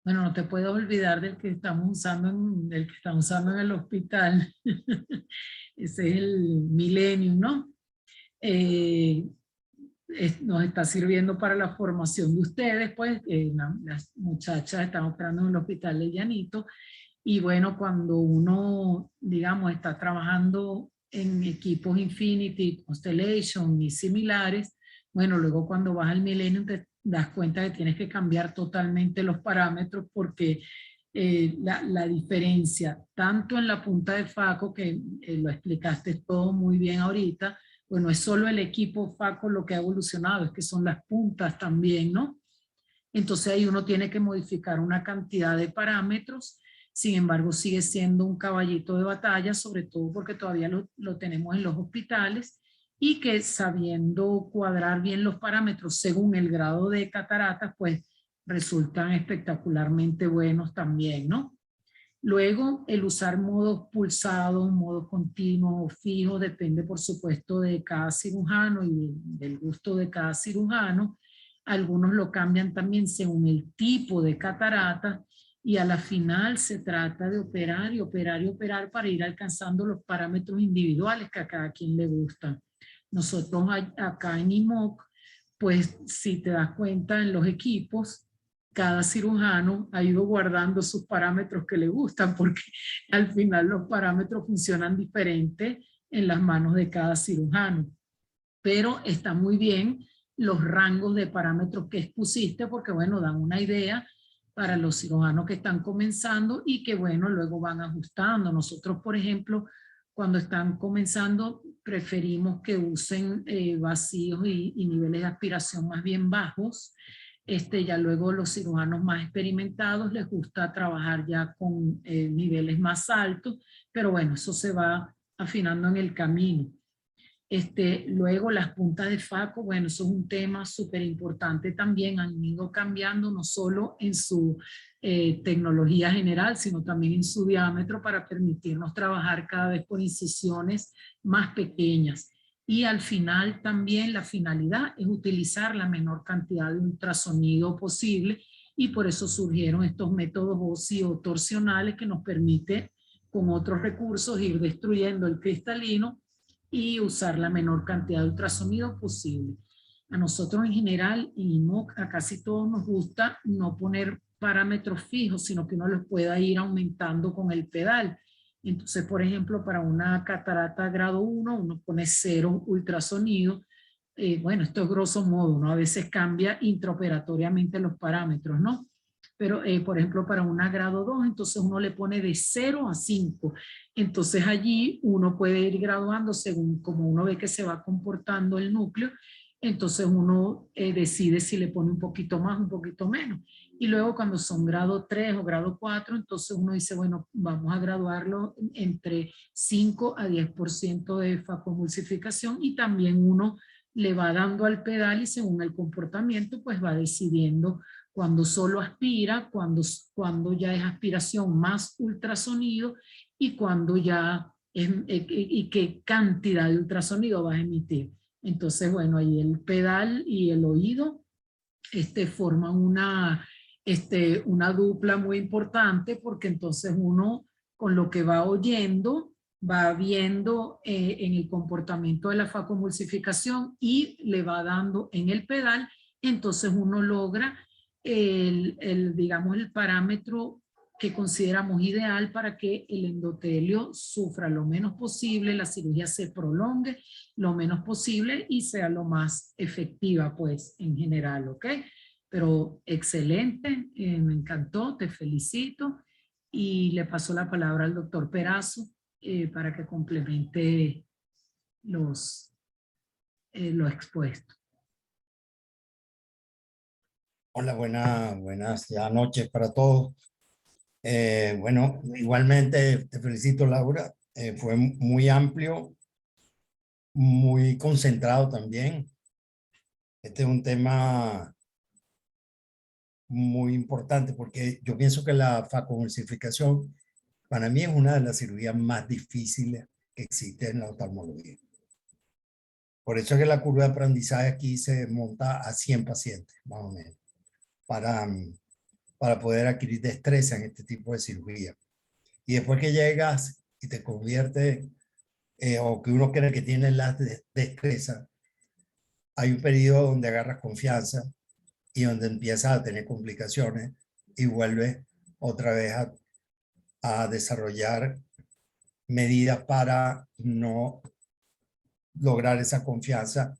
Bueno, no te puedes olvidar del que estamos usando del que estamos usando en el hospital. Ese es el Millennium, ¿no? Eh, nos está sirviendo para la formación de ustedes, pues las muchachas están operando en el hospital de Llanito, y bueno, cuando uno, digamos, está trabajando en equipos Infinity, Constellation y similares, bueno, luego cuando vas al Millennium te das cuenta que tienes que cambiar totalmente los parámetros porque la diferencia, tanto en la punta de Faco, que lo explicaste todo muy bien ahorita, bueno, es solo el equipo Faco lo que ha evolucionado, es que son las puntas también, ¿no? Entonces ahí uno tiene que modificar una cantidad de parámetros, sin embargo sigue siendo un caballito de batalla, sobre todo porque todavía lo tenemos en los hospitales, y que sabiendo cuadrar bien los parámetros según el grado de cataratas, pues resultan espectacularmente buenos también, ¿no? Luego, el usar modos pulsados, modos continuos o fijos, depende por supuesto de cada cirujano y del gusto de cada cirujano. Algunos lo cambian también según el tipo de catarata, y a la final se trata de operar y operar y operar para ir alcanzando los parámetros individuales que a cada quien le gustan. Nosotros acá en IMOC, pues si te das cuenta en los equipos, cada cirujano ha ido guardando sus parámetros que le gustan, porque al final los parámetros funcionan diferente en las manos de cada cirujano. Pero está muy bien los rangos de parámetros que expusiste, porque bueno, dan una idea para los cirujanos que están comenzando y que bueno, luego van ajustando. Nosotros, por ejemplo, cuando están comenzando, preferimos que usen vacíos y niveles de aspiración más bien bajos. Ya luego los cirujanos más experimentados les gusta trabajar ya con niveles más altos, pero bueno, eso se va afinando en el camino. Luego las puntas de Faco, bueno, eso es un tema súper importante también, han ido cambiando no solo en su tecnología general, sino también en su diámetro para permitirnos trabajar cada vez con incisiones más pequeñas. Y al final también la finalidad es utilizar la menor cantidad de ultrasonido posible, y por eso surgieron estos métodos óseo torsionales que nos permite con otros recursos ir destruyendo el cristalino y usar la menor cantidad de ultrasonido posible. A nosotros en general, en IMOC, a casi todos nos gusta no poner parámetros fijos, sino que uno los pueda ir aumentando con el pedal. Entonces, por ejemplo, para una catarata grado 1, uno pone 0 ultrasonido. Bueno, esto es grosso modo, ¿no? A veces cambia intraoperatoriamente los parámetros, ¿no? Pero, por ejemplo, para una grado 2, entonces uno le pone de 0 a 5. Entonces allí uno puede ir graduando según como uno ve que se va comportando el núcleo. Entonces uno decide si le pone un poquito más, un poquito menos. Y luego cuando son grado 3 o grado 4, entonces uno dice, bueno, vamos a graduarlo entre 5 a 10% de facomulsificación, y también uno le va dando al pedal y según el comportamiento pues va decidiendo cuando solo aspira, cuando ya es aspiración más ultrasonido, y cuando ya y qué cantidad de ultrasonido vas a emitir. Entonces, bueno, ahí el pedal y el oído forman una dupla muy importante, porque entonces uno con lo que va oyendo va viendo en el comportamiento de la facomulsificación y le va dando en el pedal, entonces uno logra digamos, el parámetro que consideramos ideal para que el endotelio sufra lo menos posible, la cirugía se prolongue lo menos posible y sea lo más efectiva, pues, en general, ¿ok? Pero excelente, me encantó, te felicito, y le paso la palabra al doctor Perazo para que complemente lo expuesto. Hola, buenas ya noches para todos. Bueno, igualmente te felicito, Laura. Fue muy amplio, muy concentrado también. Este es un tema muy importante porque yo pienso que la facomulsificación para mí es una de las cirugías más difíciles que existe en la oftalmología. Por eso es que la curva de aprendizaje aquí se monta a 100 pacientes, más o menos, para para poder adquirir destreza en este tipo de cirugía. Y después que llegas y te conviertes, o que uno cree que tiene la destreza, hay un periodo donde agarras confianza y donde empiezas a tener complicaciones y vuelves otra vez a desarrollar medidas para no lograr esa confianza.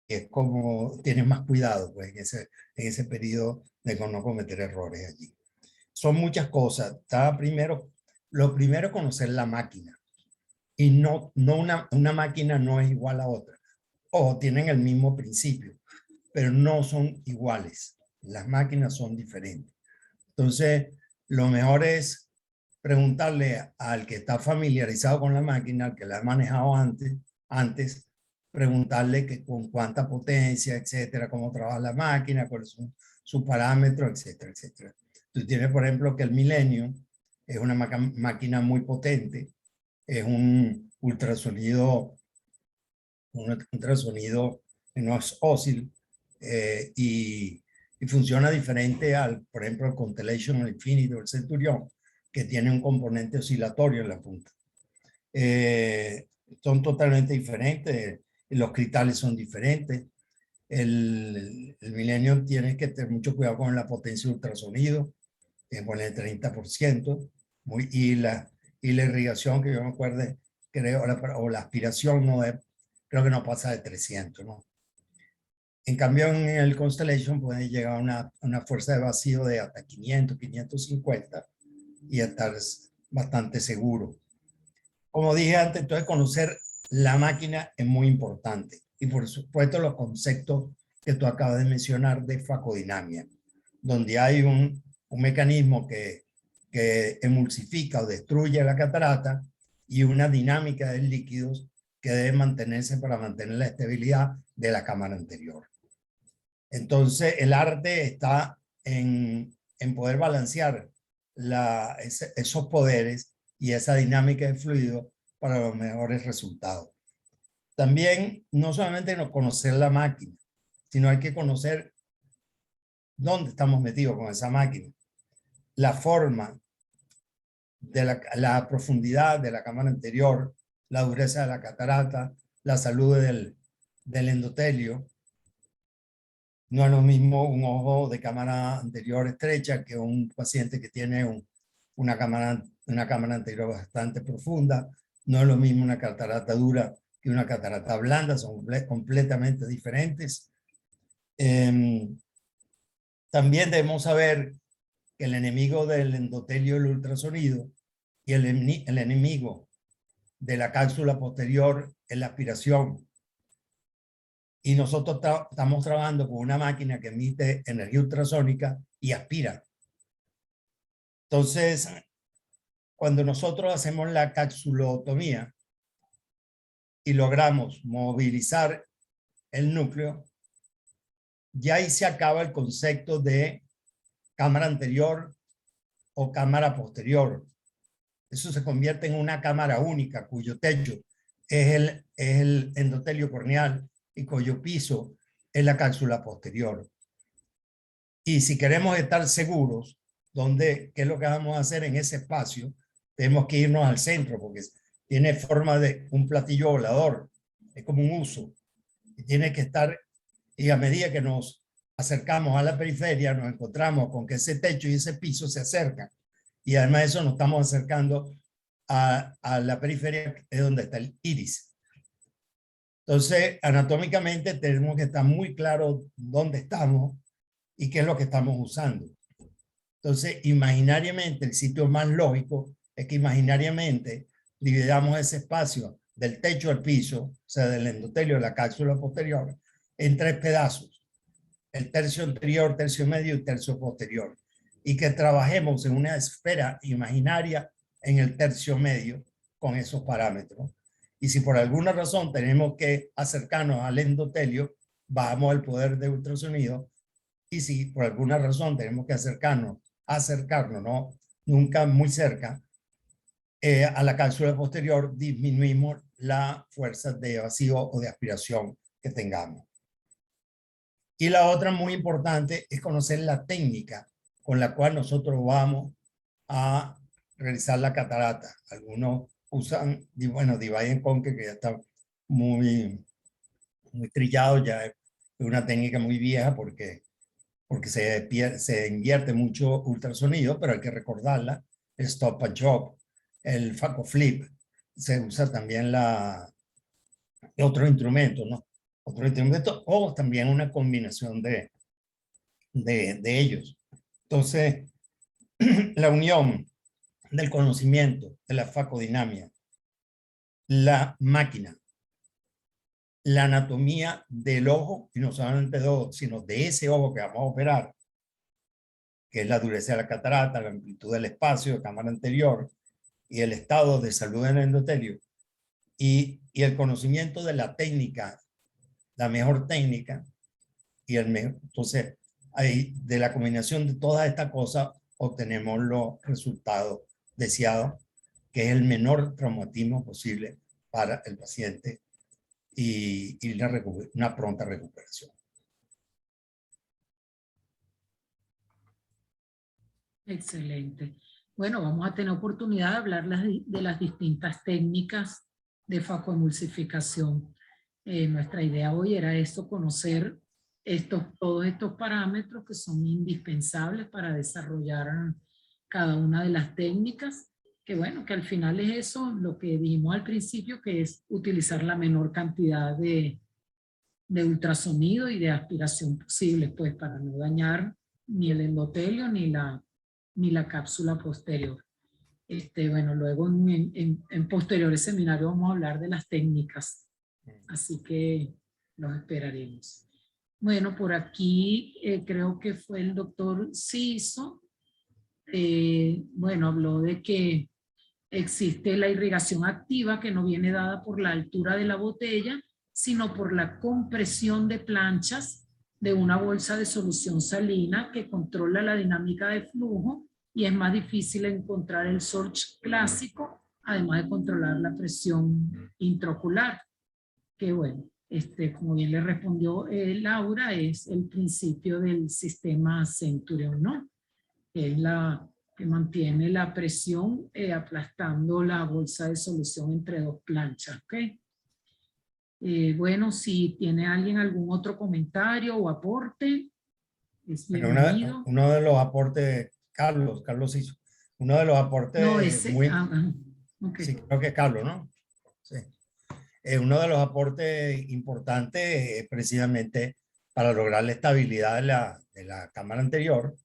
Es como tienes más cuidado pues, en ese periodo de no cometer errores allí. Son muchas cosas. Lo primero es conocer la máquina. Y no una máquina no es igual a otra. O tienen el mismo principio, pero no son iguales. Las máquinas son diferentes. Entonces, lo mejor es preguntarle al que está familiarizado con la máquina, al que la ha manejado antes preguntarle que con cuánta potencia, etcétera, cómo trabaja la máquina, cuáles son sus parámetros, etcétera, etcétera. Tú tienes, por ejemplo, que el Millennium es una máquina muy potente, es un ultrasonido no es ósil, y funciona diferente al, por ejemplo, el Constellation, el Infinity o el Centurion, que tiene un componente oscilatorio en la punta. Son totalmente diferentes, los cristales son diferentes. El Millennium tiene que tener mucho cuidado con la potencia de ultrasonido, que pone el 30%, y la irrigación, que yo me acuerdo, creo, o la aspiración creo que no pasa de 300, ¿no? En cambio, en el Constellation puede llegar a una fuerza de vacío de hasta 500, 550 y estar bastante seguro. Como dije antes, entonces conocer la máquina es muy importante. Y por supuesto los conceptos que tú acabas de mencionar de facodinamia, donde hay un mecanismo que emulsifica o destruye la catarata y una dinámica de líquidos que debe mantenerse para mantener la estabilidad de la cámara anterior. Entonces el arte está en poder balancear esos poderes y esa dinámica de fluido para los mejores resultados. También no solamente conocer la máquina, sino hay que conocer dónde estamos metidos con esa máquina, la forma, de la profundidad de la cámara anterior, la dureza de la catarata, la salud del endotelio. No es lo mismo un ojo de cámara anterior estrecha que un paciente que tiene una cámara anterior bastante profunda. No es lo mismo una catarata dura que una catarata blanda, son completamente diferentes. También debemos saber que el enemigo del endotelio es el ultrasonido y el enemigo de la cápsula posterior es la aspiración. Y nosotros estamos trabajando con una máquina que emite energía ultrasónica y aspira. Entonces, cuando nosotros hacemos la capsulotomía y logramos movilizar el núcleo, ya ahí se acaba el concepto de cámara anterior o cámara posterior. Eso se convierte en una cámara única cuyo techo es el endotelio corneal y cuyo piso es la cápsula posterior. Y si queremos estar seguros, ¿qué es lo que vamos a hacer en ese espacio? Tenemos que irnos al centro porque tiene forma de un platillo volador, es como un uso. Y tiene que estar, y a medida que nos acercamos a la periferia, nos encontramos con que ese techo y ese piso se acercan. Y además de eso nos estamos acercando a la periferia, que es donde está el iris. Entonces, anatómicamente tenemos que estar muy claros dónde estamos y qué es lo que estamos usando. Entonces, imaginariamente, el sitio más lógico es que imaginariamente dividamos ese espacio del techo al piso, o sea, del endotelio de la cápsula posterior, en 3 pedazos. El tercio anterior, tercio medio y tercio posterior. Y que trabajemos en una esfera imaginaria en el tercio medio con esos parámetros. Y si por alguna razón tenemos que acercarnos al endotelio, bajamos el poder de ultrasonido. Y si por alguna razón tenemos que acercarnos, ¿no? Nunca muy cerca, a la cápsula posterior, disminuimos la fuerza de vacío o de aspiración que tengamos. Y la otra muy importante es conocer la técnica con la cual nosotros vamos a realizar la catarata. Algunos usan, bueno, Divide and Conquer, que ya está muy trillado, ya es una técnica muy vieja porque se invierte mucho ultrasonido, pero hay que recordarla. El Stop and Chop, el Faco Flip, se usa también otro instrumento, ¿no? Otro instrumento o también una combinación de ellos. Entonces, la unión del conocimiento de la facodinamia, la máquina, la anatomía del ojo, y no solamente de ojo, sino de ese ojo que vamos a operar, que es la dureza de la catarata, la amplitud del espacio de cámara anterior y el estado de salud del endotelio, y el conocimiento de la técnica, la mejor técnica, y el mejor. Entonces, ahí, de la combinación de todas estas cosas, obtenemos los resultados deseados, que es el menor traumatismo posible para el paciente y una pronta recuperación. Excelente. Bueno, vamos a tener oportunidad de hablar de las distintas técnicas de facoemulsificación. Nuestra idea hoy era esto, conocer todos estos parámetros que son indispensables para desarrollar cada una de las técnicas, que bueno, que al final es eso, lo que dijimos al principio, que es utilizar la menor cantidad de ultrasonido y de aspiración posible, pues para no dañar ni el endotelio ni la cápsula posterior. Bueno, luego en posteriores seminarios vamos a hablar de las técnicas, así que los esperaremos. Bueno, por aquí creo que fue el doctor Ciso. Bueno, habló de que existe la irrigación activa que no viene dada por la altura de la botella, sino por la compresión de planchas de una bolsa de solución salina que controla la dinámica de flujo y es más difícil encontrar el Sorge clásico, además de controlar la presión intraocular. Que bueno, como bien le respondió Laura, es el principio del sistema Centurion, ¿no? Que es que mantiene la presión aplastando la bolsa de solución entre dos planchas, ¿ok? Bueno, si tiene alguien algún otro comentario o aporte, es bienvenido. Uno de los aportes, Carlos hizo, uno de los aportes no, ese, muy... okay. Sí, creo que es Carlos, ¿no? Sí. Uno de los aportes importantes es precisamente para lograr la estabilidad de la cámara anterior,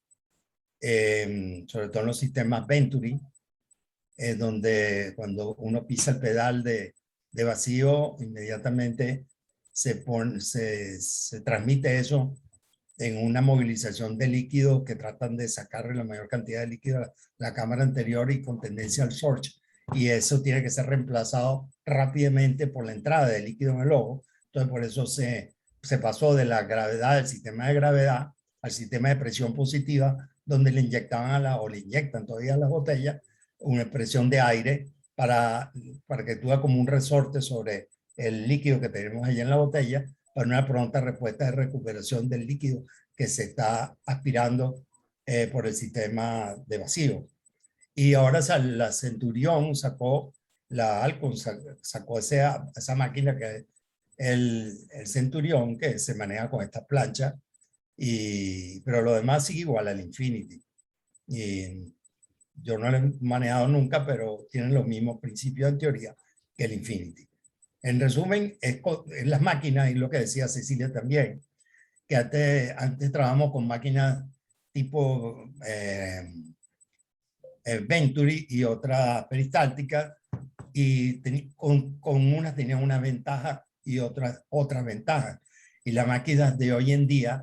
sobre todo en los sistemas Venturi, donde cuando uno pisa el pedal de vacío, inmediatamente se transmite eso en una movilización de líquido que tratan de sacarle la mayor cantidad de líquido a la cámara anterior y con tendencia al Sorge. Y eso tiene que ser reemplazado rápidamente por la entrada de líquido en el ojo. Entonces, por eso se pasó de la gravedad, del sistema de gravedad, al sistema de presión positiva, donde le inyectaban o le inyectan todavía a las botellas una presión de aire para que actúe como un resorte sobre el líquido que tenemos allá en la botella, para una pronta respuesta de recuperación del líquido que se está aspirando por el sistema de vacío. Y ahora la Centurion sacó, la Alcon sacó esa máquina que es el Centurion, que se maneja con esta plancha, pero lo demás sigue igual al Infinity. Y yo no lo he manejado nunca, pero tienen los mismos principios en teoría que el Infinity. En resumen, es las máquinas, y lo que decía Cecilia también, que antes trabajamos con máquinas tipo Venturi y otras peristálticas, y con unas tenían una ventaja y otras ventajas. Y las máquinas de hoy en día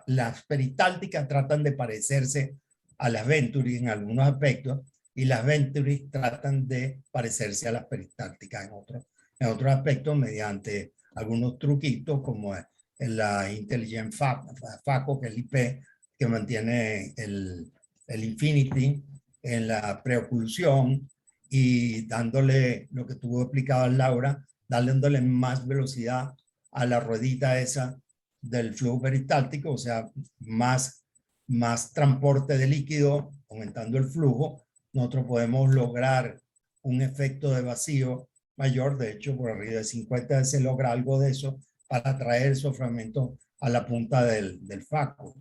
las peristálticas tratan de parecerse a las Venturi en algunos aspectos, y las Venturi tratan de parecerse a las peristálticas en otros aspectos mediante algunos truquitos como la Intelligent Faco, que es el IP que mantiene el Infinity en la preoclusión y dándole lo que tú explicabas, Laura, dándole más velocidad a la ruedita esa del flujo peristáltico, o sea, más más transporte de líquido, aumentando el flujo, nosotros podemos lograr un efecto de vacío mayor. De hecho, por arriba de 50 se logra algo de eso para traer esos fragmentos a la punta del FACO.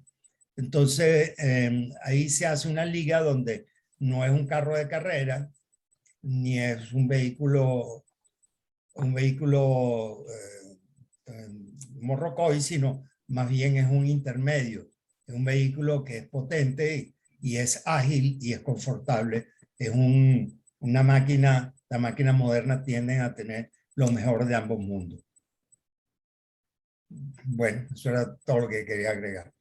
Entonces, ahí se hace una liga donde no es un carro de carrera, ni es un vehículo morrocoy, sino más bien es un intermedio. Es un vehículo que es potente y es ágil y es confortable. Es una máquina, las máquinas modernas tienden a tener lo mejor de ambos mundos. Bueno, eso era todo lo que quería agregar.